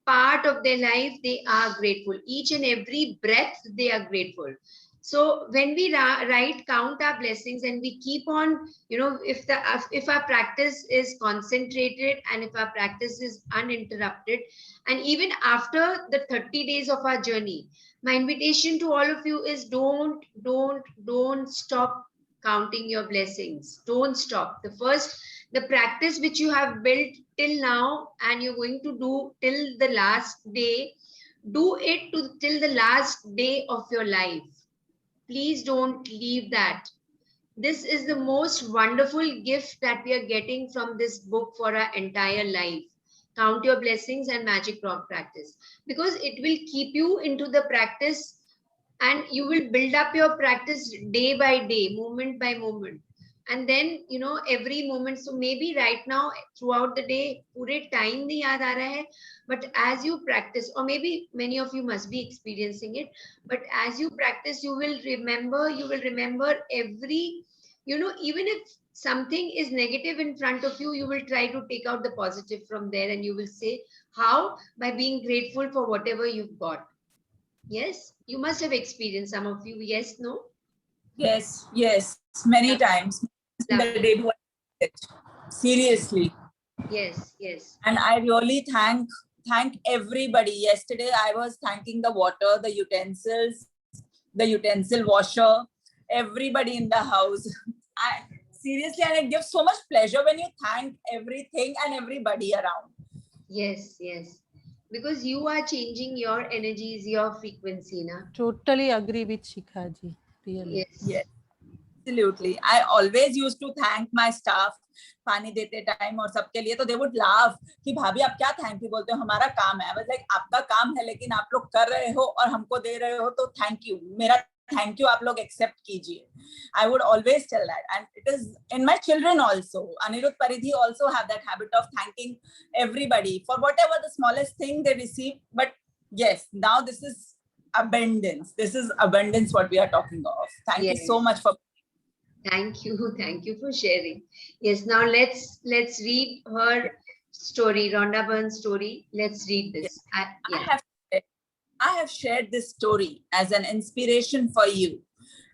part of their life. They are grateful. Each and every breath, they are grateful. So when we write count our blessings, and we keep on, if our practice is concentrated and if our practice is uninterrupted, and even after the 30 days of our journey, my invitation to all of you is don't stop counting your blessings. Don't stop. The practice which you have built till now and you're going to do till the last day, do it till the last day of your life. Please don't leave that. This is the most wonderful gift that we are getting from this book for our entire life. Count your blessings and Magic Rock Practice, because it will keep you into the practice, and you will build up your practice day by day, moment by moment. And then, every moment. So maybe right now throughout the day, pure time nahi yaad aa raha hai, but as you practice, or maybe many of you must be experiencing it, but as you practice, you will remember every, even if something is negative in front of you, you will try to take out the positive from there, and you will say how? By being grateful for whatever you've got. Yes, you must have experienced, some of you. Yes, no? Yes, many times. Seriously. Yes. And I really thank everybody. Yesterday I was thanking the water, the utensils, the utensil washer, everybody in the house. Seriously, and it gives so much pleasure when you thank everything and everybody around. Yes. Because you are changing your energies, your frequency, na? Totally agree with Shikha ji. Really. Yes. Absolutely. I always used to thank my staff. पानी देते time और सबके लिए, तो they would laugh कि भाभी आप क्या थैंक यू बोलते हो, हमारा काम है. I was like, आपका काम है लेकिन आप लोग कर रहे हो और हमको दे रहे हो, तो थैंक यू. मेरा थैंक यू आप लोग एक्सेप्ट कीजिए. I would always tell that, and it is in my children also. Anirudh Paridhi also have that habit of thanking everybody for whatever the smallest thing they receive. But yes, now this is abundance. This is abundance what we are talking of. Thank you so much for. Thank you. Thank you for sharing. Yes, now let's read her story, Rhonda Byrne's story. Let's read this. I have shared this story as an inspiration for you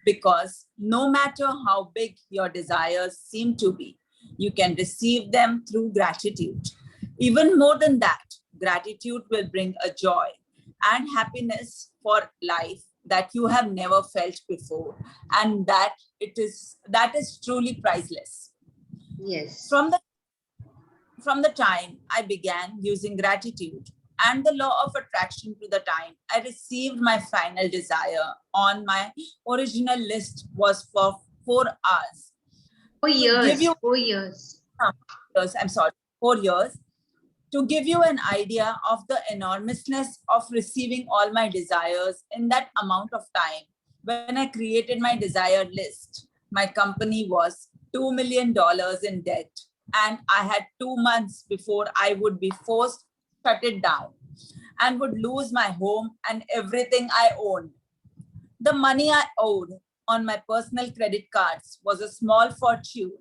because no matter how big your desires seem to be, you can receive them through gratitude. Even more than that, gratitude will bring a joy and happiness for life that you have never felt before, and that is truly priceless. Yes. From the time I began using gratitude and the law of attraction to the time I received my final desire on my original list was for 4 hours. 4 years. 4 years. I'm sorry, 4 years. To give you an idea of the enormousness of receiving all my desires in that amount of time, when I created my desire list, my company was $2 million in debt, and I had 2 months before I would be forced to shut it down and would lose my home and everything I owned. The money I owed on my personal credit cards was a small fortune,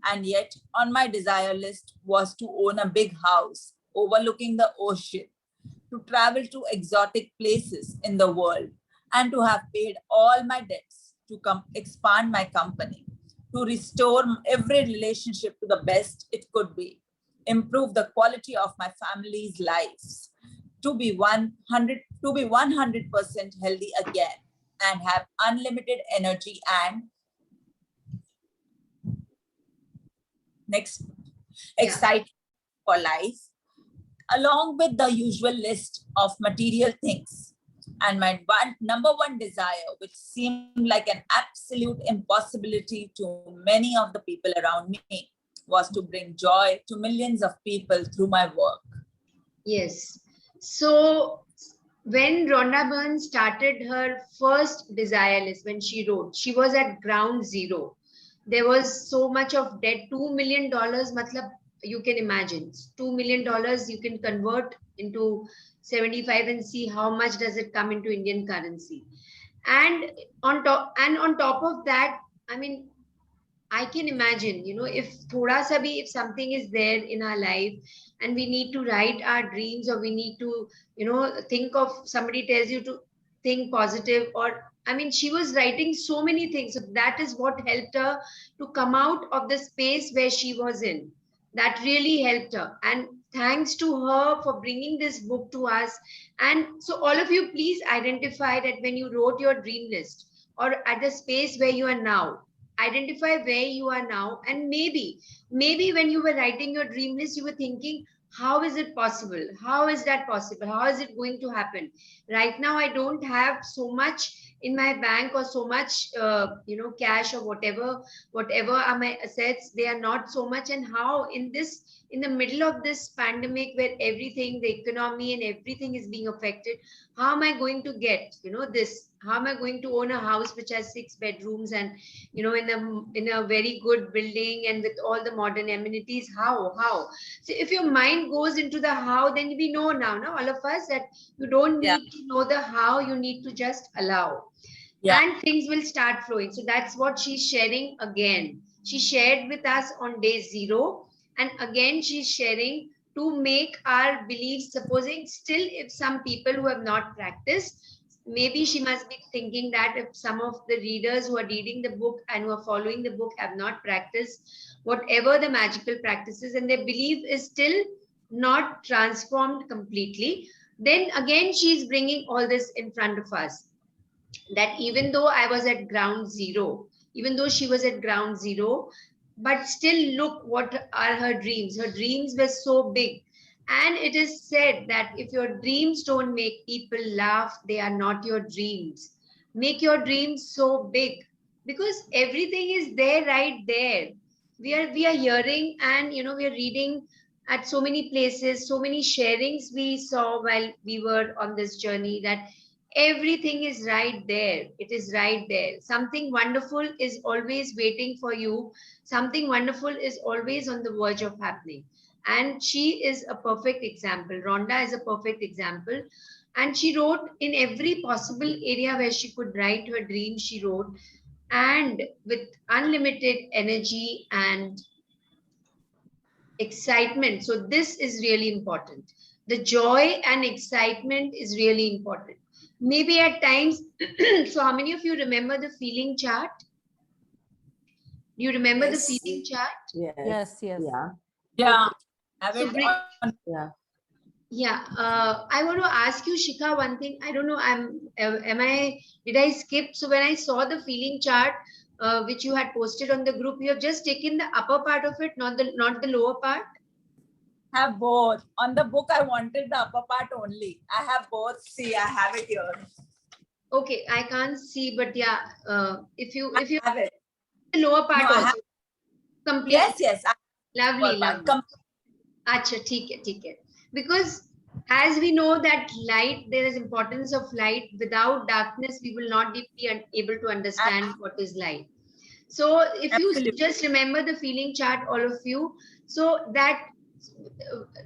and yet on my desire list was to own a big house overlooking the ocean, to travel to exotic places in the world, and to have paid all my debts, to expand my company, to restore every relationship to the best it could be, improve the quality of my family's lives, to be 100% healthy again, and have unlimited energy and exciting for life, along with the usual list of material things. And my number one desire, which seemed like an absolute impossibility to many of the people around me, was to bring joy to millions of people through my work. Yes. So when Rhonda Byrne started her first desire list, when she wrote, she was at ground zero. There was so much of debt, $2 million, matlab, you can imagine, $2 million you can convert into 75 and see how much does it come into Indian currency. And on top of that, I mean, I can imagine, you know, if thoda sa bhi, if something is there in our life and we need to write our dreams, or we need to, you know, think of, somebody tells you to think positive, or I mean, she was writing so many things. So that is what helped her to come out of the space where she was in. That really helped her. And thanks to her for bringing this book to us. And so all of you, please identify that when you wrote your dream list, or at the space where you are now, identify where you are now. And maybe when you were writing your dream list, you were thinking, how is it possible? How is that possible? How is it going to happen? Right now, I don't have so much in my bank, or so much, you know, cash, or whatever are my assets. They are not so much. And how in the middle of this pandemic, where everything, the economy and everything is being affected, how am I going to get, you know, this? How am I going to own a house which has 6 bedrooms and, you know, in a very good building and with all the modern amenities? How? So if your mind goes into the how, then we know now, all of us, that you don't need to know the how, you need to just allow. And things will start flowing. So that's what she's sharing again. She shared with us on day 0. And again, she's sharing to make our beliefs, supposing still if some people who have not practiced, maybe she must be thinking that if some of the readers who are reading the book and who are following the book have not practiced whatever the magical practices, and their belief is still not transformed completely, then again, she's bringing all this in front of us. That even though I was at ground zero, even though she was at ground zero, but still look what are her dreams. Her dreams were so big. And it is said that if your dreams don't make people laugh, they are not your dreams. Make your dreams so big, because everything is there, right there. We are hearing, and you know, we are reading at so many places, so many sharings we saw while we were on this journey, that everything is right there. It is right there. Something wonderful is always waiting for you. Something wonderful is always on the verge of happening. And she is a perfect example. Rhonda is a perfect example. And she wrote in every possible area where she could write her dreams, she wrote. and with unlimited energy and excitement. So this is really important. The joy and excitement is really important. Maybe at times, so how many of you remember the feeling chart? Do you remember the feeling chart? Yes, yes. Yeah. Have So it bring, on. yeah, I want to ask you, Shikha, one thing. I don't know, did I skip? So when I saw the feeling chart, which you had posted on the group, you have just taken the upper part of it, not the lower part? Have both. On the book, I wanted the upper part only. I have both. See, I have it here. Okay, I can't see, but yeah, if you have it. The lower part No, I also. have- Complete. Yes. Lovely, lovely. Acha, theek hai. Because as we know that light, there is importance of light. Without darkness, we will not be able to understand what is light. So if you just remember the feeling chart, all of you, so that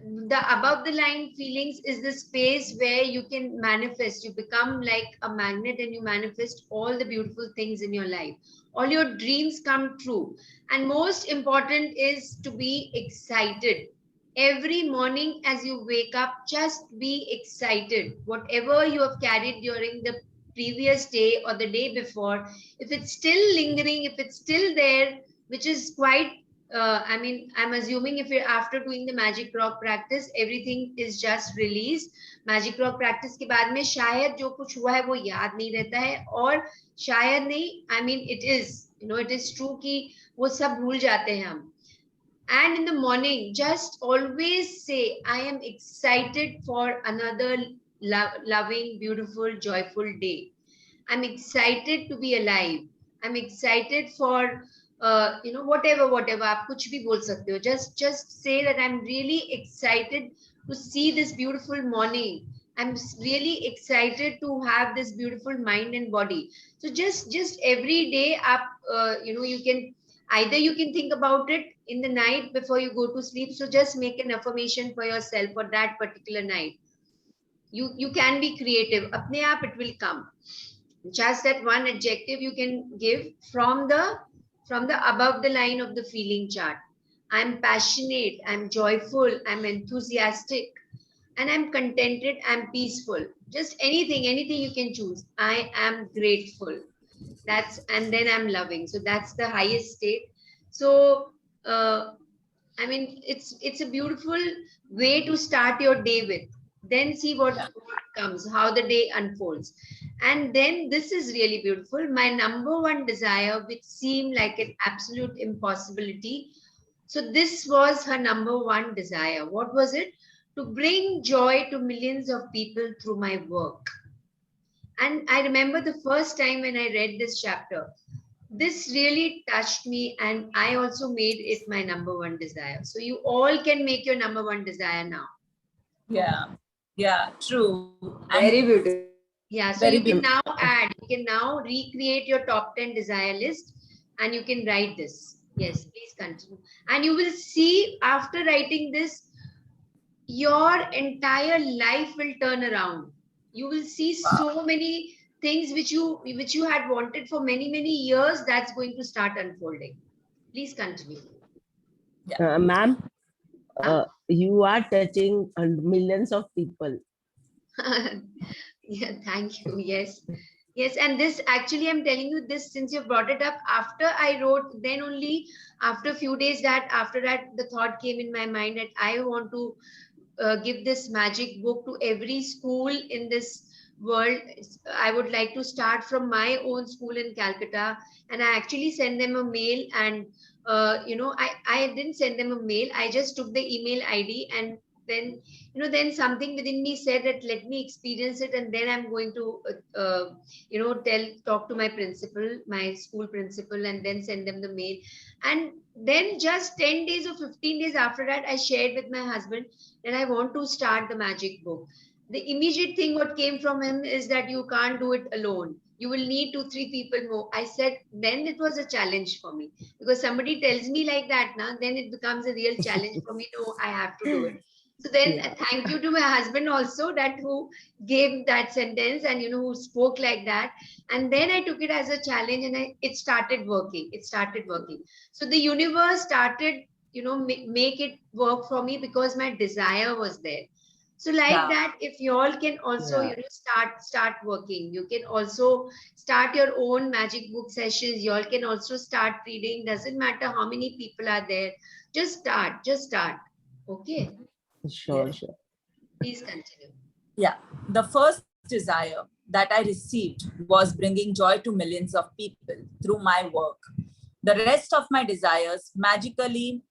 the above the line feelings is the space where you can manifest. You become like a magnet and you manifest all the beautiful things in your life. All your dreams come true. And most important is to be excited. Every morning as you wake up, just be excited. Whatever you have carried during the previous day or the day before, if it's still lingering, if it's still there, which is quite I'm assuming if you're after doing the magic rock practice, everything is just released. Magic rock practice के बाद में शायद जो कुछ हुआ है वो याद नहीं रहता है और शायद नहीं, it is, it is true कि वो सब भूल जाते हैं हम. And in the morning, just always say, I am excited for another loving, beautiful, joyful day. I'm excited to be alive. I'm excited for whatever आप कुछ भी बोल सकते हो. Just say that I'm really excited to see this beautiful morning. I'm really excited to have this beautiful mind and body. So just every day up, you can either you can think about it in the night before you go to sleep. So just make an affirmation for yourself for that particular night. You can be creative. Apne aap it will come. Just that one adjective you can give from the above the line of the feeling chart. I'm passionate, I'm joyful, I'm enthusiastic, and I'm contented, I'm peaceful. Just anything you can choose. I am grateful. And then I'm loving. So that's the highest state. So it's a beautiful way to start your day with. Then see what comes, how the day unfolds. And then this is really beautiful. My number one desire, which seemed like an absolute impossibility. So this was her number one desire. What was it? To bring joy to millions of people through my work. And I remember the first time when I read this chapter, this really touched me, and I also made it my number one desire. So you all can make your number one desire now. Yeah, true. Very beautiful. Yeah, so you can now recreate your top 10 desire list and you can write this. Yes, please continue. And you will see after writing this, your entire life will turn around. You will see so many things which you had wanted for many years, that's going to start unfolding. Please continue. Ma'am, you are touching millions of people. Yeah, thank you. Yes, and this actually, I'm telling you this since you brought it up. After I wrote, then only after a few days after that the thought came in my mind that I want to give this magic book to every school in this world. I would like to start from my own school in Calcutta, and I actually send them a mail. And I didn't send them a mail. I just took the email ID, and then then something within me said that let me experience it, and then I'm going to talk to my principal, my school principal, and then send them the mail. And then just 10 days or 15 days after that, I shared with my husband that I want to start the magic book. The immediate thing what came from him is that you can't do it alone. You will need 2-3 people more. I said, then it was a challenge for me, because somebody tells me like that now, then it becomes a real challenge for me. No, I have to do it. So then Yeah. thank you to my husband also, that who gave that sentence and who spoke like that. And then I took it as a challenge, and it started working. It started working. So the universe started, make it work for me because my desire was there. So like Yeah. that, if you all can also, Yeah. start working. You can also start your own magic book sessions. You all can also start reading. Doesn't matter how many people are there. Just start. Okay. Sure, Yes. sure. Please continue. Yeah, the first desire that I received was bringing joy to millions of people through my work. The rest of my desires magically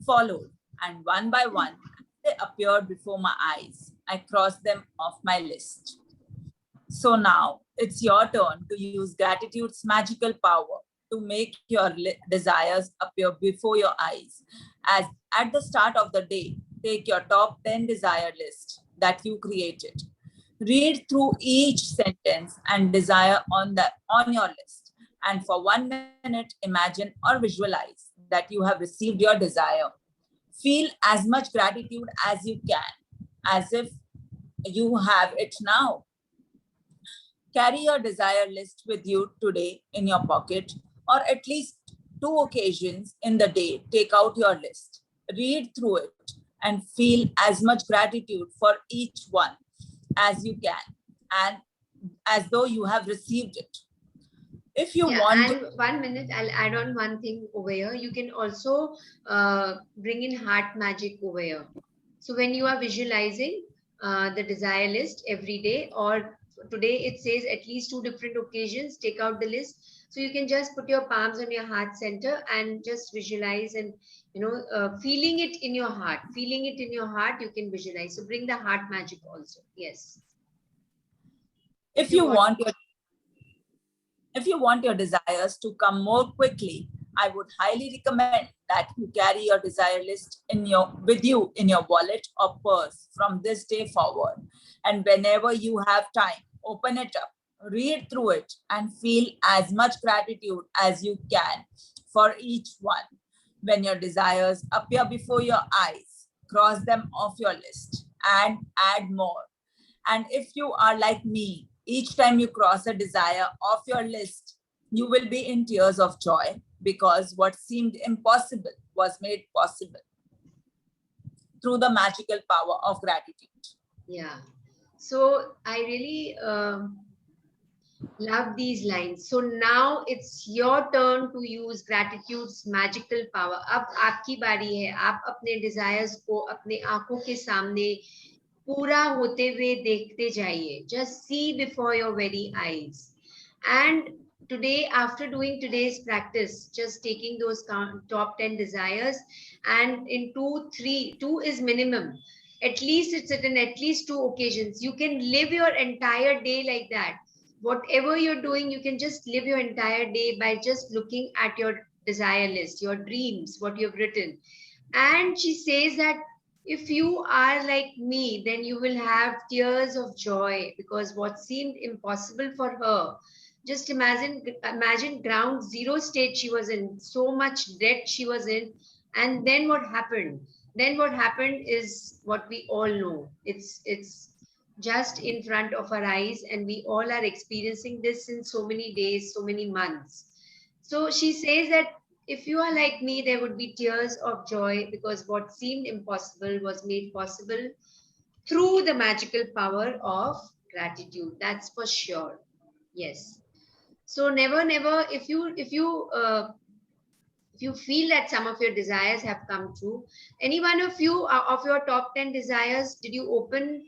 followed, and one by one, they appeared before my eyes. I crossed them off my list. So now it's your turn to use gratitude's magical power to make your desires appear before your eyes. As at the start of the day, take your top 10 desire list that you created. Read through each sentence and desire on your list. And for 1 minute, imagine or visualize that you have received your desire. Feel as much gratitude as you can, as if you have it now. Carry your desire list with you today in your pocket, or at least 2 occasions in the day. Take out your list, read through it, and feel as much gratitude for each one as you can, and as though you have received it. If you want and 1 minute, I'll add on one thing over here. You can also bring in heart magic over here. So when you are visualizing the desire list every day, or today it says at least 2 different occasions, take out the list. So you can just put your palms on your heart center and just visualize, and feeling it in your heart. Feeling it in your heart, you can visualize. So bring the heart magic also. Yes. If you want your desires to come more quickly, I would highly recommend that you carry your desire list with you in your wallet or purse from this day forward. And whenever you have time, open it up, read through it, and feel as much gratitude as you can for each one. When your desires appear before your eyes, cross them off your list and add more. And if you are like me, each time you cross a desire off your list, you will be in tears of joy, because what seemed impossible was made possible through the magical power of gratitude. Yeah. So I really love these lines. So now it's your turn to use gratitude's magical power. अब आपकी बारी है. आप अपने desires को अपने आंखों के सामने पूरा होते हुए देखते जाइए. Just see before your very eyes. And today, after doing today's practice, just taking those top 10 desires, and in 2 is minimum. At least it's at least 2 occasions. You can live your entire day like that. Whatever you're doing, you can just live your entire day by just looking at your desire list, your dreams, what you've written. And she says that if you are like me, then you will have tears of joy, because what seemed impossible for her, just imagine ground zero state she was in, so much debt she was in. And then what happened? Then what happened is what we all know. It's just in front of our eyes, and we all are experiencing this in so many days, so many months. So she says that if you are like me, there would be tears of joy, because what seemed impossible was made possible through the magical power of gratitude. That's for sure. Yes. So never, if you feel that some of your desires have come true, any one of you of your top 10 desires, did you open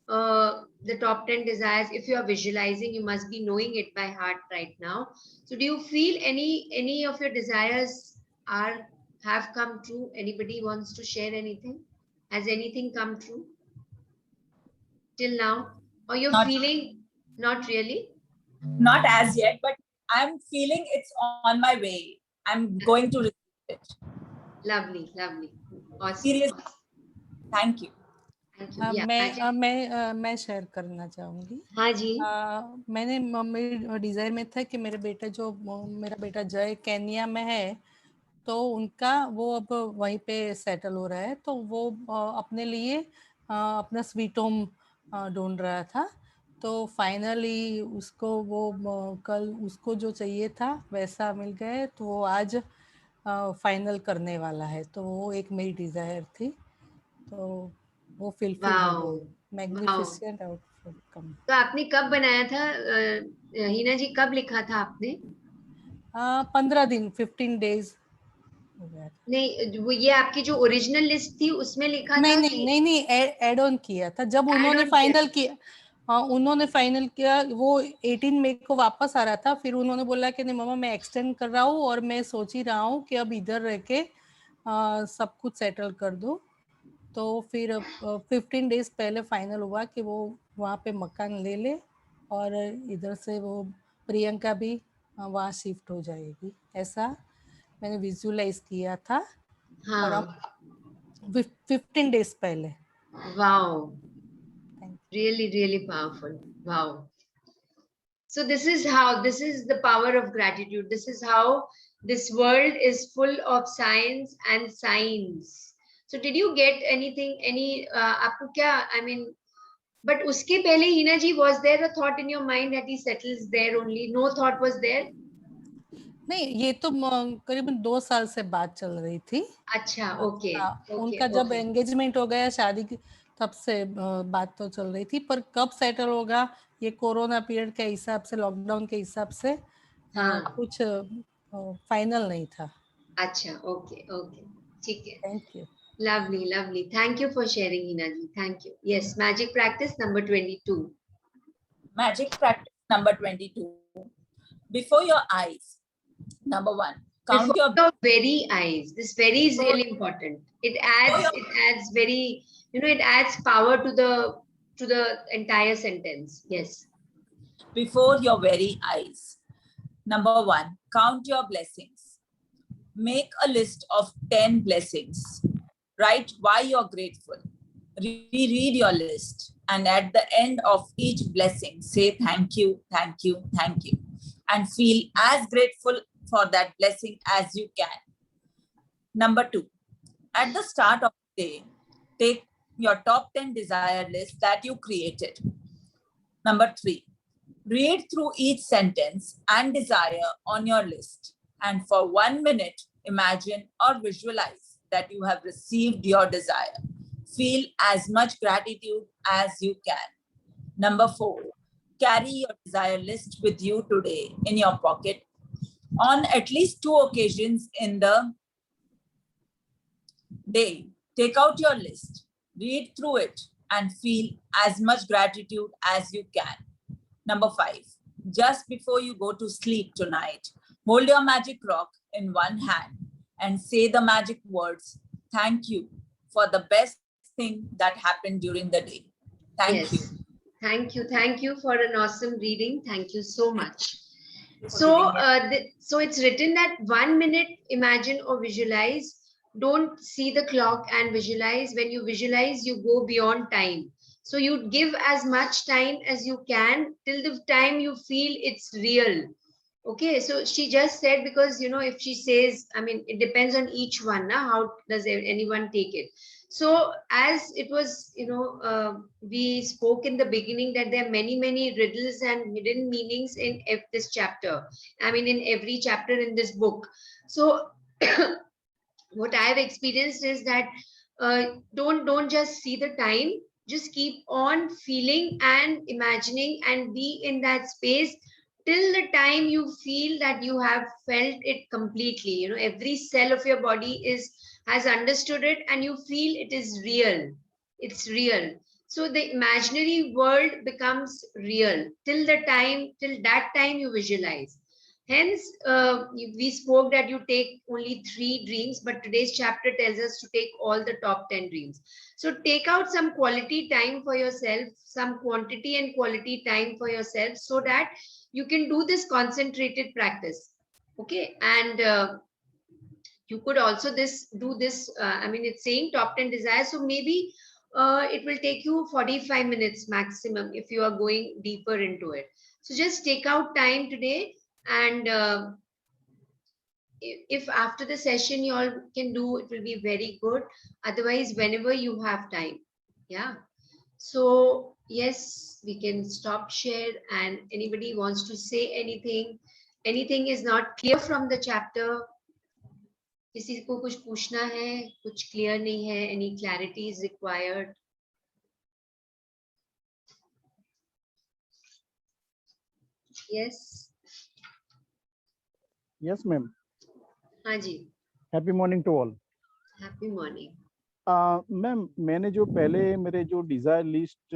the top 10 desires? If you are visualizing, you must be knowing it by heart right now. So do you feel any of your desires have come true? Anybody wants to share anything? Has anything come true till now? Or you're feeling not really? Not as yet, but I'm feeling it's on my way. I'm going to receive it. Lovely, lovely. Awesome. Seriously. Thank you. मैं share करना चाहूंगी. हाँ जी. मैंने मेरे Dzire में था कि मेरा बेटा जय केन्या में है, तो उनका वो अब वहीं पे सेटल हो रहा है, तो वो अपने लिए अपना स्वीट होम ढूंढ रहा था। तो फाइनली उसको वो कल उसको जो चाहिए था वैसा मिल गए, तो वो आज फाइनल करने वाला है। तो वो एक मेरी डिजायर थी, तो वो फुलफिल हो वाओ, गई। Magnificent outcome. तो आपने कब बनाया था हिना जी, कब लिखा था आपने? 15 दिन 15 डेज हो गया था। नहीं, वो ये आपकी जो ओरिजिनल लिस्ट थी उसमें लिखा नहीं था नहीं कि नहीं नहीं, एड ऑन किया था जब Add उन्होंने on फाइनल किया। हाँ, उन्होंने फाइनल किया, वो 18 मई को वापस आ रहा था। फिर उन्होंने बोला कि नहीं मामा, मैं एक्सटेंड कर रहा हूँ और मैं सोच ही रहा हूँ कि अब इधर रह के सब कुछ सेटल कर दो। तो फिर 15 डेज पहले फाइनल हुआ कि वो वहाँ पे मकान ले ले और इधर से वो प्रियंका भी वहाँ शिफ्ट हो जाएगी, ऐसा मैंने विजुअलाइज किया था। और अब हाँ, 15 डेज पहले। wow, Thank really, really powerful. Wow. So this is the power of gratitude. This is how this world is full of science and signs. So did you get anything, आपको क्या, I mean, but उसके पहले हिना जी, was there a thought in your mind that he settles there only? No thought was there? नहीं, ये तो करीबन 2 साल से बात चल रही थी। अच्छा, ओके उनका जब एंगेजमेंट हो गया शादी की, तब से बात तो चल रही थी, पर कब सेटल होगा ये कोरोना पीरियड के हिसाब से, लॉकडाउन के हिसाब से कुछ फाइनल नहीं था। अच्छा, ओके ओके, ठीक है। Thank you. Lovely, lovely. Thank you for sharing, Hina ji. Thank you. Yes, magic practice number 22. Magic practice number 22. Before your eyes. Number 1. Count Before your your very eyes. This very is really important. It adds very, it adds power to the entire sentence. Yes. Before your very eyes. Number 1. Count your blessings. Make a list of 10 blessings. Write why you're grateful. Reread your list. And at the end of each blessing, say thank you, thank you, thank you. And feel as grateful for that blessing as you can. Number 2. At the start of the day, take your top 10 desire list that you created. Number 3. Read through each sentence and desire on your list. And for 1 minute, imagine or visualize that you have received your desire. Feel as much gratitude as you can. Number 4, carry your desire list with you today in your pocket. On at least 2 occasions in the day, take out your list, read through it, and feel as much gratitude as you can. Number 5, just before you go to sleep tonight, hold your magic rock in one hand and say the magic words, thank you for the best thing that happened during the day. Thank you. Thank you for an awesome reading. Thank you so much. So, so it's written that 1 minute, imagine or visualize. Don't see the clock and visualize. When you visualize, you go beyond time. So you give as much time as you can till the time you feel it's real. Okay, so she just said, because, if she says, I mean, it depends on each one. How does anyone take it? So as it was, we spoke in the beginning that there are many, many riddles and hidden meanings in this chapter. I mean, in every chapter in this book. So what I have experienced is that don't just see the time, just keep on feeling and imagining and be in that space till the time you feel that you have felt it completely. Every cell of your body has understood it and you feel it is real. It's real. So the imaginary world becomes real till that time you visualize. Hence, we spoke that you take only 3 dreams, but today's chapter tells us to take all the top 10 dreams. So take out some quality time for yourself, some quantity and quality time for yourself, so that you can do this concentrated practice. Okay. And you could also do this. I mean, it's saying top 10 desires. So maybe it will take you 45 minutes maximum if you are going deeper into it. So just take out time today and if after the session you all can do, it will be very good. Otherwise, whenever you have time. Yeah. So yes, we can stop share, and anybody wants to say anything, anything is not clear from the chapter, किसी को कुछ पूछना है, कुछ clear नहीं है, any clarity is required. Yes. Yes, ma'am. हाँ जी. Happy morning to all. Happy morning. Ma'am, मैंने जो पहले मेरे जो डिजायर लिस्ट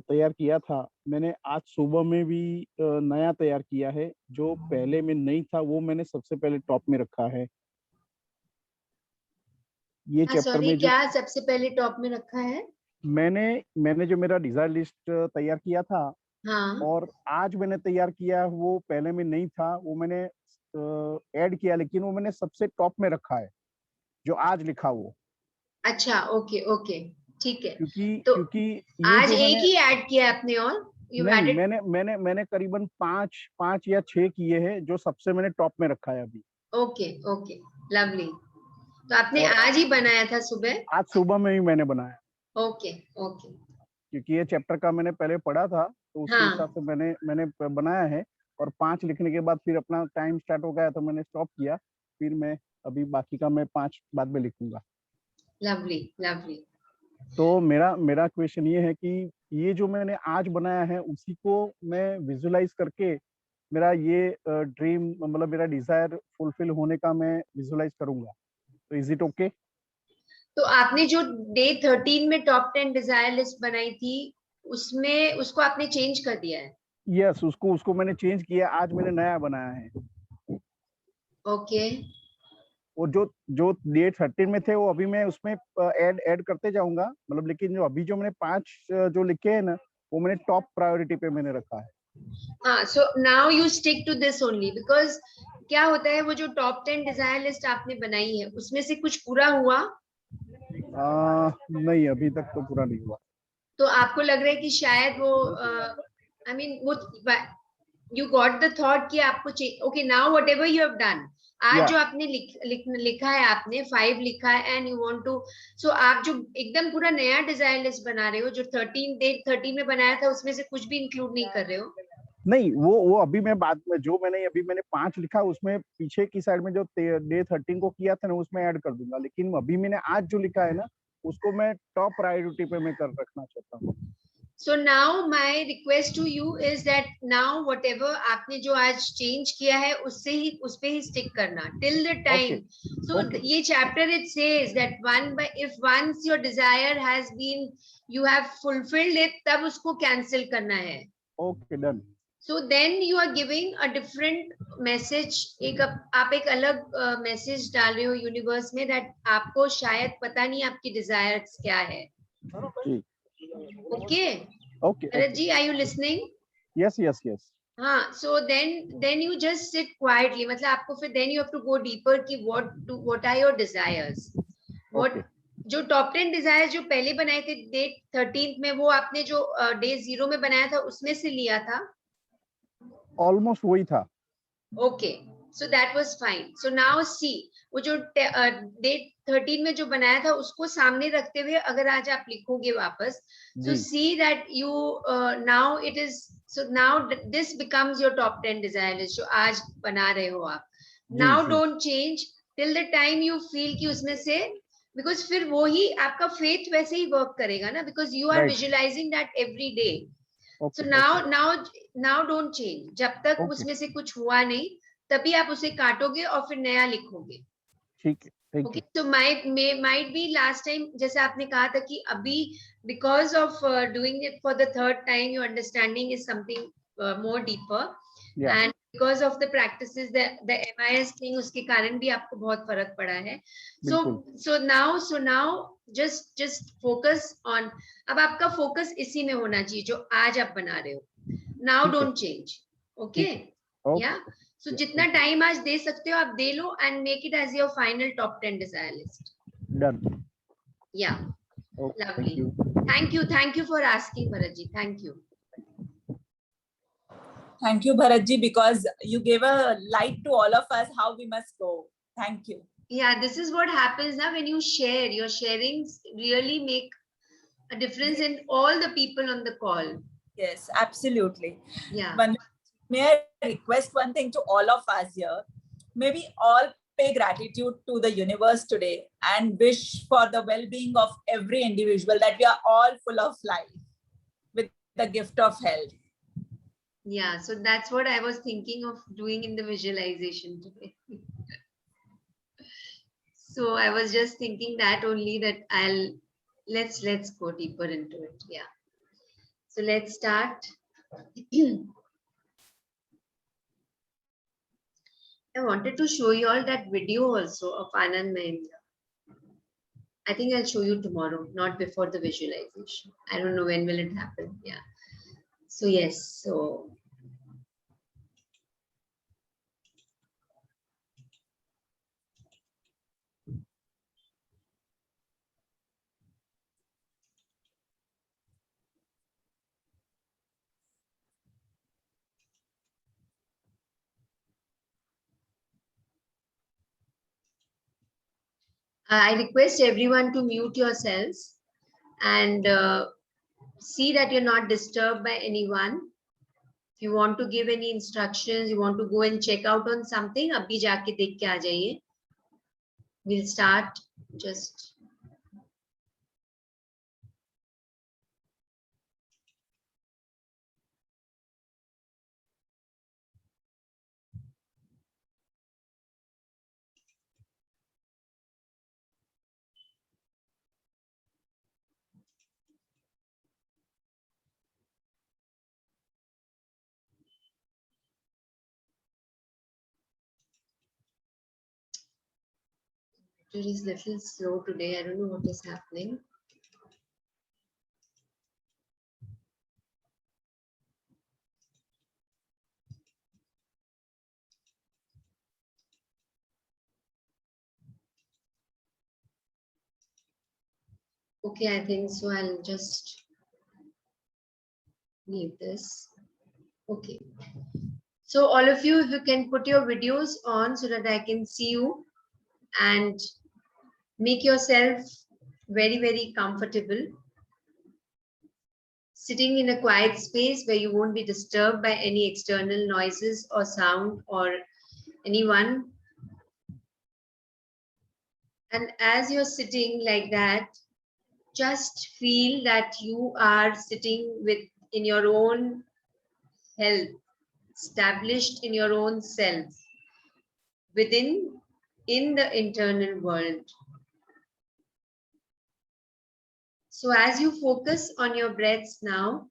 तैयार किया था, मैंने आज सुबह में भी नया तैयार किया है। जो पहले में नहीं था वो मैंने सबसे पहले टॉप में रखा है। ये चैप्टर सॉरी, में जो क्या सबसे पहले टॉप में रखा है? मैंने जो मेरा डिजायर लिस्ट तैयार किया था, हाँ. और आज मैंने तैयार किया, वो पहले में नहीं था, वो मैंने ऐड किया, लेकिन वो मैंने सबसे टॉप में रखा है जो आज लिखा वो। अच्छा, ओके ओके, ठीक है। क्योंकि ये आज जो एक ही ऐड किया है आपने, और नहीं, मैंने करीबन पांच या 6 किए हैं, जो सबसे मैंने टॉप में रखा है अभी। Okay okay, lovely. तो आपने आज ही बनाया था सुबह? आज सुबह में ही मैंने बनाया। Okay okay. क्योंकि ये चैप्टर का मैंने पहले पढ़ा था, तो उसके हिसाब से मैंने बनाया है, और 5 लिखने के बाद फिर अपना टाइम स्टार्ट हो गया तो मैंने स्टॉप किया। फिर मैं अभी बाकी का मैं 5 बाद में लिखूंगा। Lovely lovely. तो मेरा क्वेश्चन ये है कि ये जो मैंने आज बनाया है, उसी को मैं विजुअलाइज करके मेरा ये ड्रीम, मतलब मेरा डिजायर फुलफिल होने का मैं विजुअलाइज करूंगा। तो इज इट ओके? तो आपने जो डे 13 में टॉप 10 डिजायर लिस्ट बनाई थी, उसमें उसको आपने चेंज कर दिया है? यस, उसको मैंने चेंज किया, आज मैंने नया बनाया है। ओके। और जो डे 13 में थे, वो अभी मैं उसमें ऐड करते जाऊंगा, मतलब, लेकिन जो अभी जो मैंने 5 जो लिखे हैं ना, वो मैंने टॉप प्रायोरिटी पे मैंने रखा है। हाँ, so now you stick to this only, because क्या होता है, वो जो टॉप 10 डिजायर लिस्ट आपने बनाई है, उसमें से कुछ पूरा हुआ? नहीं, अभी तक तो पूरा नहीं हुआ। तो आपको लग रहा है कि शायद वो आई मीन वो यू गॉट द थॉट कि आपको okay, now whatever you have done, आज जो आपने लिखा है, आपने 5 लिखा है, एंड यू वांट टू, सो आप जो एकदम पूरा नया डिजायर लिस्ट बना रहे हो, जो 13 में बनाया था, उसमें से कुछ भी इंक्लूड नहीं कर रहे हो? नहीं, वो अभी मैं बाद में, जो मैंने 5 लिखा, उसमें पीछे की साइड में जो डे 13 को किया था ना, उसमें ऐड कर दूंगा। लेकिन अभी मैंने आज जो लिखा है ना, उसको मैं टॉप प्रायोरिटी पे मैं कर रखना चाहता हूँ। So now my request to you is that now whatever आपने जो आज change किया है, उस पे ही stick करना till the time. Okay. So ये chapter it says that if once your desire has been, you have fulfilled it, तब उसको cancel करना है. Okay, done. So then you are giving a different message. आप एक अलग message डाल रहे हो universe में, that आपको शायद पता नहीं आपकी desires क्या है. Okay. Bharat ji, are you listening? Yes. हाँ, so then you just sit quietly. मतलब आपको फिर then you have to go deeper कि what are your desires? What जो top 10 desires जो पहले बनाए थे date 13th में, वो आपने जो day 0 में बनाया था, उसमें से लिया था? Almost वही था. Okay, so that was fine. So now see, वो जो date 13 में जो बनाया था, उसको सामने रखते हुए अगर आज आप लिखोगे वापस, so see that you now it is, so now this becomes your top 10 desire list जो आज बना रहे हो आप. Now don't change till the time you feel कि उसमें से, because फिर वो ही आपका faith वैसे ही work करेगा ना, because you are visualizing that every day. So now don't change. जब तक उसमें से कुछ हुआ नहीं, तभी आप उसे काटोगे और फिर नया लिखोगे. ठीक है. Okay, so might be last time जैसे आपने कहा था कि अभी because of doing it for the 3rd time, your understanding is something more deeper, and because of the practices, the MIS thing, उसके कारण भी आपको बहुत फर्क पड़ा है. So now just focus on, अब आपका focus इसी में होना चाहिए जो आज आप बना रहे हो. Now don't change. Okay? Yeah. So जितना टाइम आज दे सकते हो आप दे लो, and make it as your final top 10 desire list. Done. Yeah. Okay, Lovely. Thank you for asking, Bharat ji. Thank you. Thank you, Bharatji, because you gave a light to all of us how we must go. Thank you. Yeah, this is what happens now when you share. Your sharings really make a difference in all the people on the call. Yes, absolutely. Yeah. May I request one thing to all of us here? May we all pay gratitude to the universe today and wish for the well-being of every individual, that we are all full of life with the gift of health. Yeah, so that's what I was thinking of doing in the visualization today. So I was just thinking that only, that let's go deeper into it. Yeah. So let's start. I wanted to show you all that video also of Anand Mahindra. I think I'll show you tomorrow, not before the visualization. I don't know when will it happen. Yeah. So yes, so I request everyone to mute yourselves and see that you're not disturbed by anyone. If you want to give any instructions, you want to go and check out on something, abhi jaake dekh ke aa jaiye. We'll start just. It is little slow today. I don't know what is happening. Okay, I think so. I'll just leave this. Okay. So all of you, if you can put your videos on so that I can see you and make yourself very, very comfortable. Sitting in a quiet space where you won't be disturbed by any external noises or sound or anyone. And as you're sitting like that, just feel that you are sitting in your own health, established in your own self, in the internal world. So as you focus on your breaths now,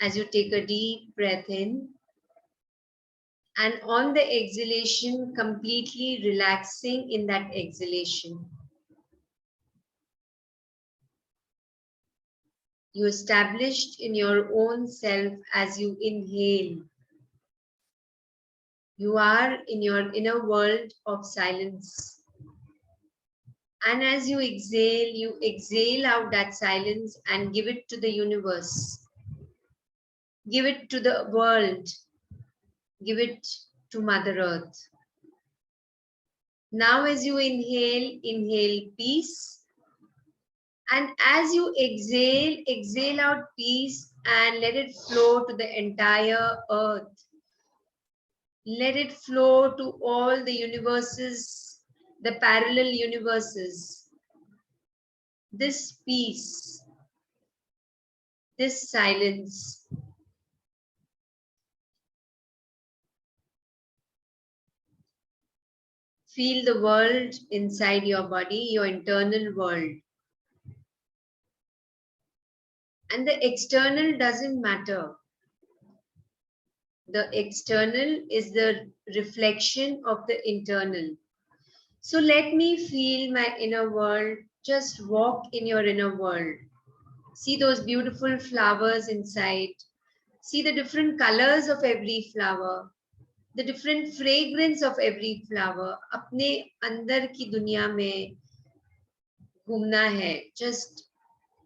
as you take a deep breath in, and on the exhalation, completely relaxing in that exhalation. You established in your own self as you inhale. You are in your inner world of silence. And as you exhale out that silence and give it to the universe. Give it to the world. Give it to Mother Earth. Now as you inhale peace. And as you exhale out peace and let it flow to the entire earth. Let it flow to all the universes, the parallel universes. This peace, this silence. Feel the world inside your body, your internal world. And the external doesn't matter. The external is the reflection of the internal. So let me feel my inner world. Just walk in your inner world. See those beautiful flowers inside. See the different colors of every flower. The different fragrance of every flower. अपने अंदर की दुनिया में घूमना है. Just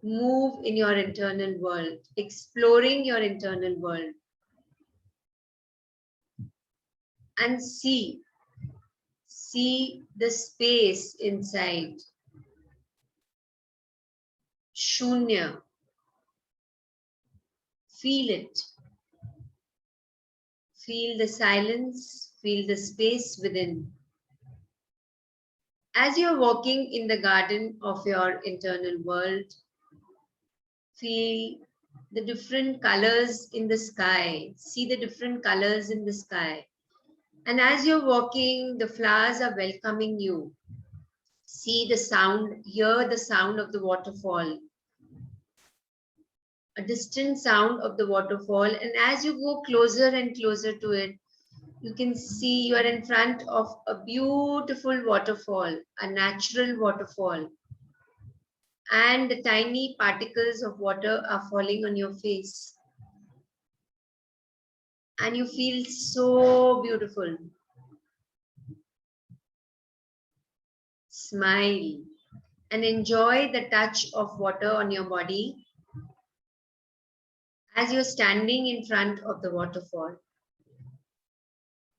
move in your internal world, exploring your internal world. and see the space inside. Shunya. Feel it. Feel the silence, feel the space within. As you're walking in the garden of your internal world, feel the different colors in the sky. See the different colors in the sky. And as you're walking, the flowers are welcoming you. See the sound, hear the sound of the waterfall. A distant sound of the waterfall. And as you go closer and closer to it, you can see you are in front of a beautiful waterfall, a natural waterfall. And the tiny particles of water are falling on your face. And you feel so beautiful. Smile and enjoy the touch of water on your body as you're standing in front of the waterfall.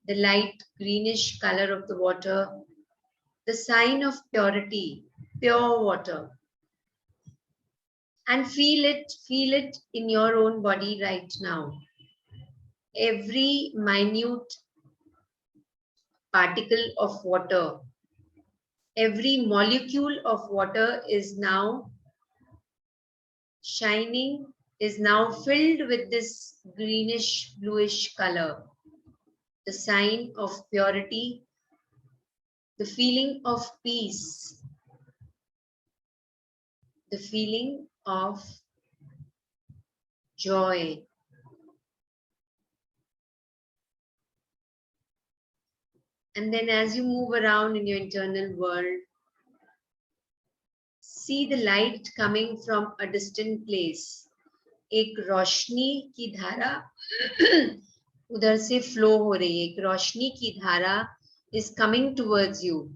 The light greenish color of the water, the sign of purity, pure water. And feel it in your own body right now. Every minute particle of water, every molecule of water is now shining, is now filled with this greenish bluish color. The sign of purity, the feeling of peace, the feeling of joy. And then as you move around in your internal world, see the light coming from a distant place. एक रोशनी की धारा उधर से flow हो रही है. एक रोशनी की धारा is coming towards you.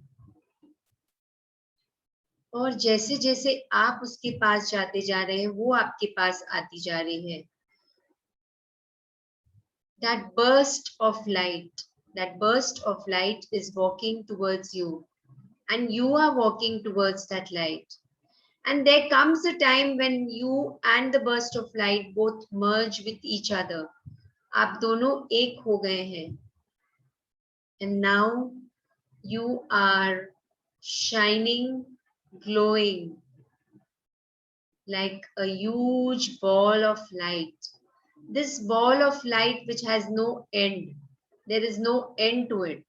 और जैसे जैसे आप उसके पास जाते जा रहे हैं, वो आपके पास आती जा रही है. That burst of light is walking towards you, and you are walking towards that light. And there comes a time when you and the burst of light both merge with each other. आप दोनों एक हो गए हैं. And now you are shining, glowing like a huge ball of light. This ball of light which has no end. There is no end to it.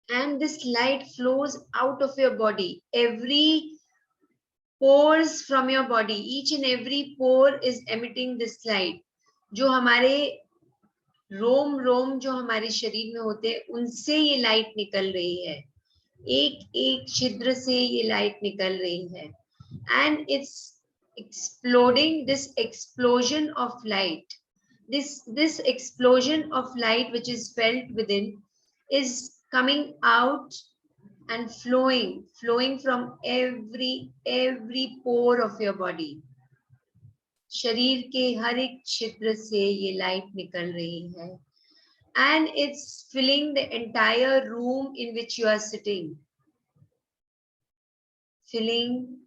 And this light flows out of your body. Every pores from your body, each and every pore is emitting this light. जो हमारे रोम जो हमारे शरीर में होते हैं, उनसे ये लाइट निकल रही है. एक एक छिद्र से ये लाइट निकल रही है. And it's exploding, this explosion of light. This explosion of light which is felt within is coming out and flowing from every pore of your body. शरीर के हर एक छिद्र से ये लाइट निकल रही है. And it's filling the entire room in which you are sitting. Filling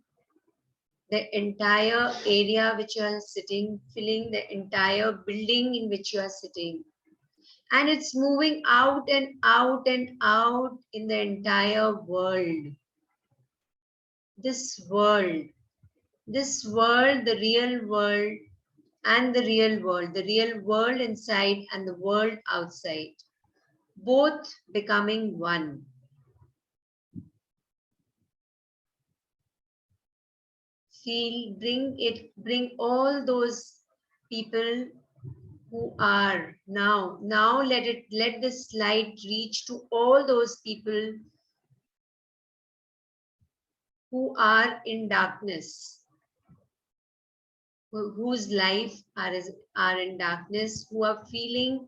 the entire area which you are sitting, filling the entire building in which you are sitting. And it's moving out and out and out in the entire world. This world, the real world and the real world inside and the world outside, both becoming one. Feel, bring all those people who are now let this light reach to all those people who are in darkness, whose life are in darkness, who are feeling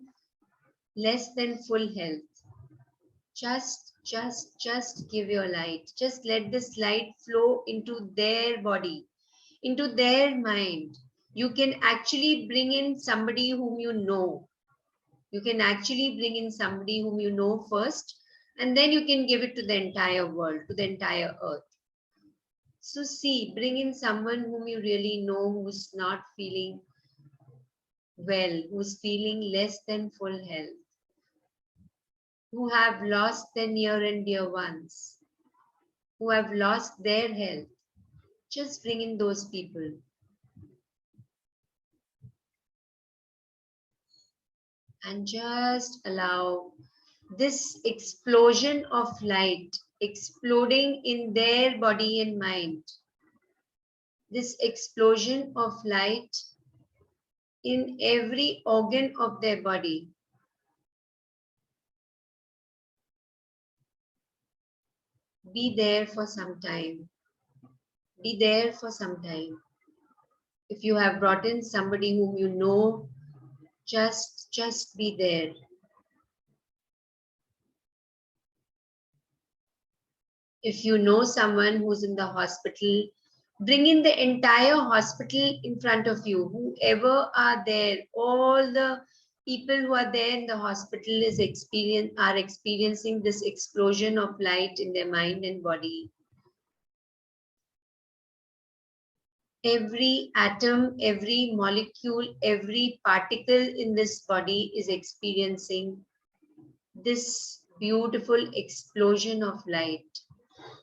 less than full health. Just give your light. Just let this light flow into their body, into their mind. You can actually bring in somebody whom you know. You can actually bring in somebody whom you know first, and then you can give it to the entire world, to the entire earth. So see, bring in someone whom you really know, who's not feeling well, who's feeling less than full health, who have lost their near and dear ones, who have lost their health. Just bring in those people. And just allow this explosion of light exploding in their body and mind. This explosion of light in every organ of their body. Be there for some time. Be there for some time. If you have brought in somebody whom you know, just be there. If you know someone who's in the hospital, bring in the entire hospital in front of you. Whoever are there, all the people who are there in the hospital are experiencing this explosion of light in their mind and body. Every atom, every molecule, every particle in this body is experiencing this beautiful explosion of light.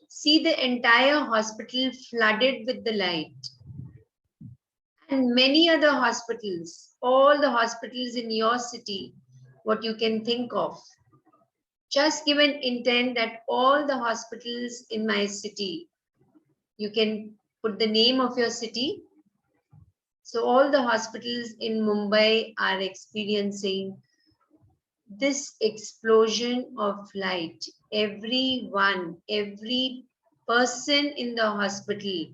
See the entire hospital flooded with the light. And many other hospitals, all the hospitals in your city, what you can think of. Just give an intent that all the hospitals in my city, you can put the name of your city. So all the hospitals in Mumbai are experiencing this explosion of light. Everyone, every person in the hospital,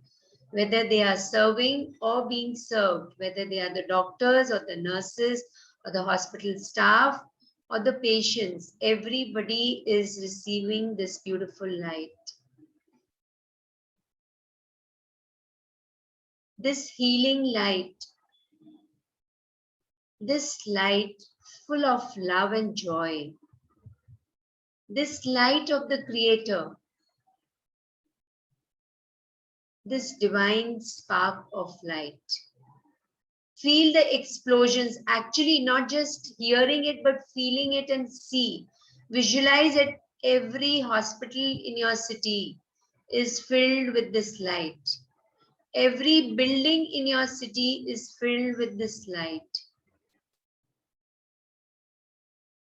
whether they are serving or being served, whether they are the doctors or the nurses or the hospital staff or the patients, everybody is receiving this beautiful light. This healing light, this light full of love and joy, this light of the Creator, this divine spark of light. Feel the explosions, actually not just hearing it, but feeling it and see. Visualize that every hospital in your city is filled with this light. Every building in your city is filled with this light.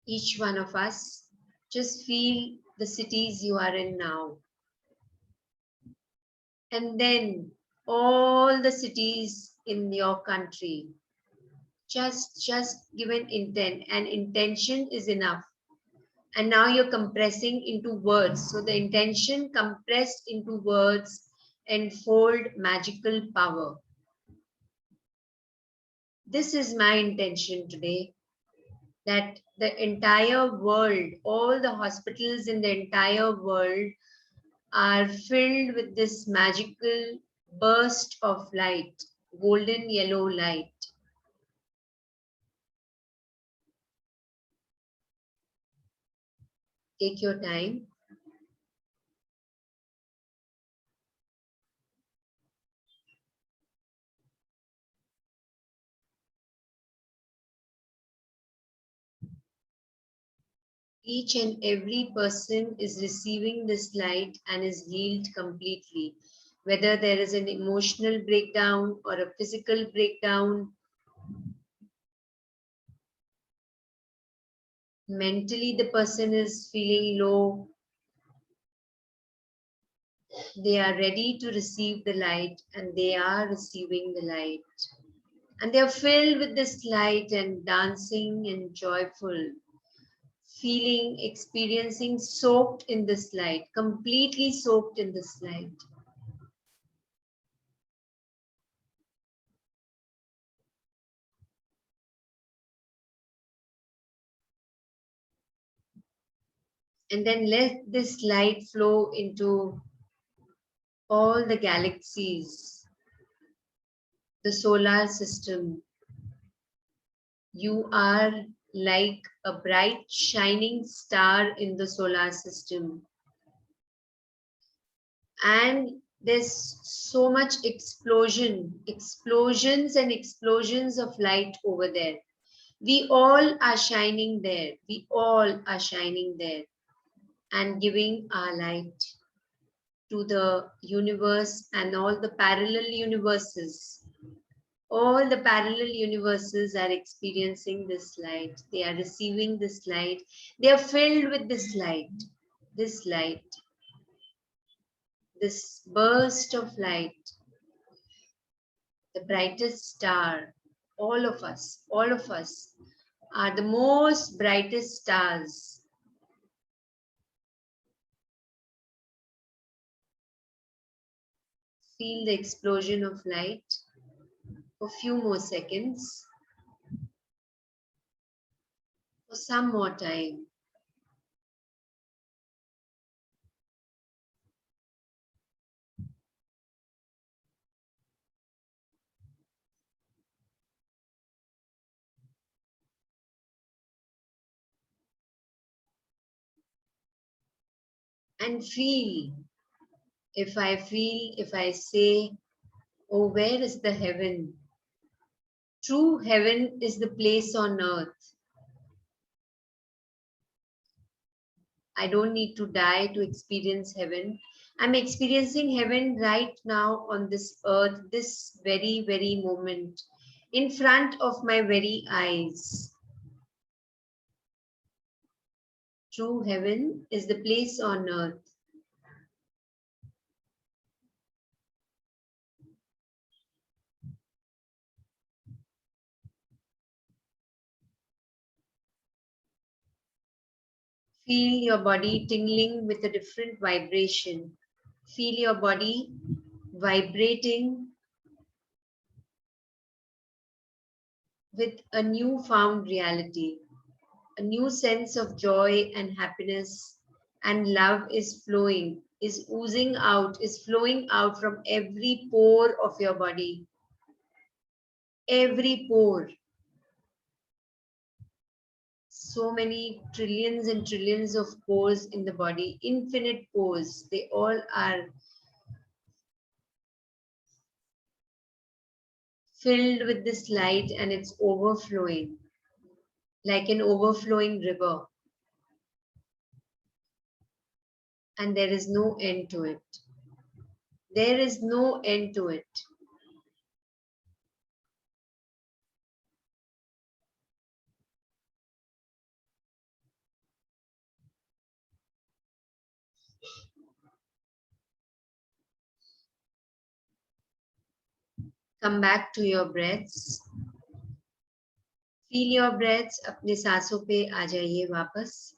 Each one of us, just feel the cities you are in now. And then all the cities in your country, just give an intent, and intention is enough. And now you're compressing into words. So the intention compressed into words enfold magical power. This is my intention today, that the entire world, all the hospitals in the entire world are filled with this magical burst of light, golden yellow light. Take your time. Each and every person is receiving this light and is healed completely. Whether there is an emotional breakdown or a physical breakdown, mentally the person is feeling low, they are ready to receive the light, and they are receiving the light. And they are filled with this light and dancing and joyful, feeling, experiencing, soaked in this light, completely soaked in this light. And then let this light flow into all the galaxies, the solar system. You are like a bright shining star in the solar system. And there's so much explosions and explosions of light over there. We all are shining there. We all are shining there and giving our light to the universe and all the parallel universes. All the parallel universes are experiencing this light. They are receiving this light. They are filled with this light, this burst of light, the brightest star. All of us are the most brightest stars. Feel the explosion of light for a few more seconds, for some more time. And feel, if I say, oh, where is the heaven? True heaven is the place on earth. I don't need to die to experience heaven. I'm experiencing heaven right now on this earth, this very, very moment, in front of my very eyes. True heaven is the place on earth. Feel your body tingling with a different vibration. Feel your body vibrating with a newfound reality. A new sense of joy and happiness and love is flowing, is oozing out, is flowing out from every pore of your body. Every pore. So many trillions and trillions of pores in the body, infinite pores. They all are filled with this light and it's overflowing like an overflowing river. And there is no end to it. There is no end to it. Come back to your breaths. Feel your breaths. अपने सांसों पे आ जाइए वापस.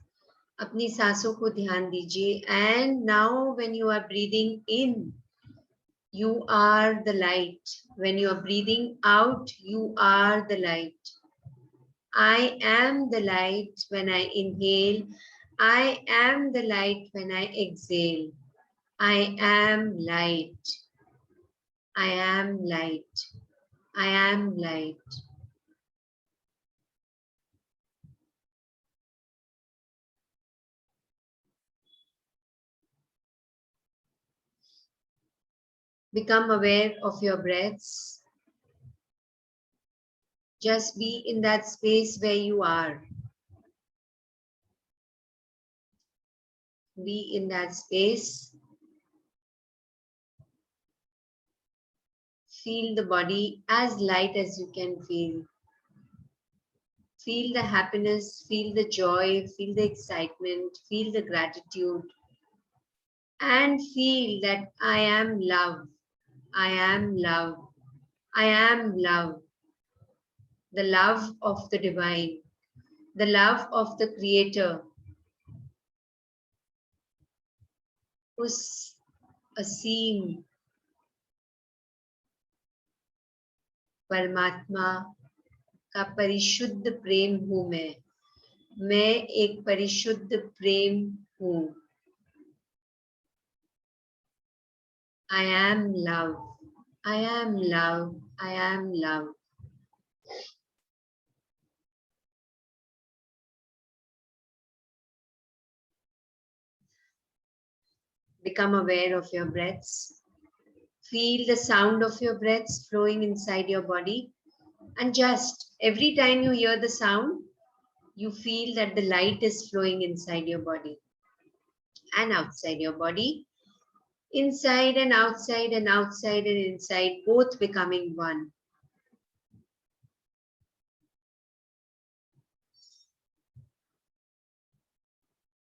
अपनी सांसों को ध्यान दीजिए. And now when you are breathing in, you are the light. When you are breathing out, you are the light. I am the light when I inhale. I am the light when I exhale. I am light. I am light. I am light. Become aware of your breaths. Just be in that space where you are. Be in that space. Feel the body as light as you can feel. Feel the happiness, feel the joy, feel the excitement, feel the gratitude. And feel that I am love. I am love. I am love. The love of the divine. The love of the creator. उस असीम परमात्मा का परिशुद्ध प्रेम हूँ मैं एक परिशुद्ध प्रेम हूँ. I am love. I am love. I am love. become aware of your breaths. Feel the sound of your breaths flowing inside your body. And just every time you hear the sound, you feel that the light is flowing inside your body and outside your body. Inside and outside and outside and inside, both becoming one.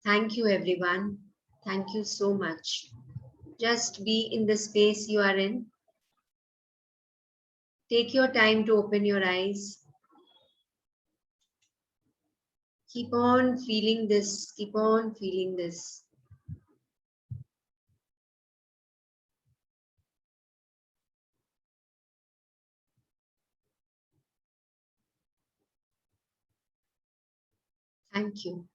Thank you, everyone. Thank you so much. Just be in the space you are in. Take your time to open your eyes. Keep on feeling this. Keep on feeling this. Thank you.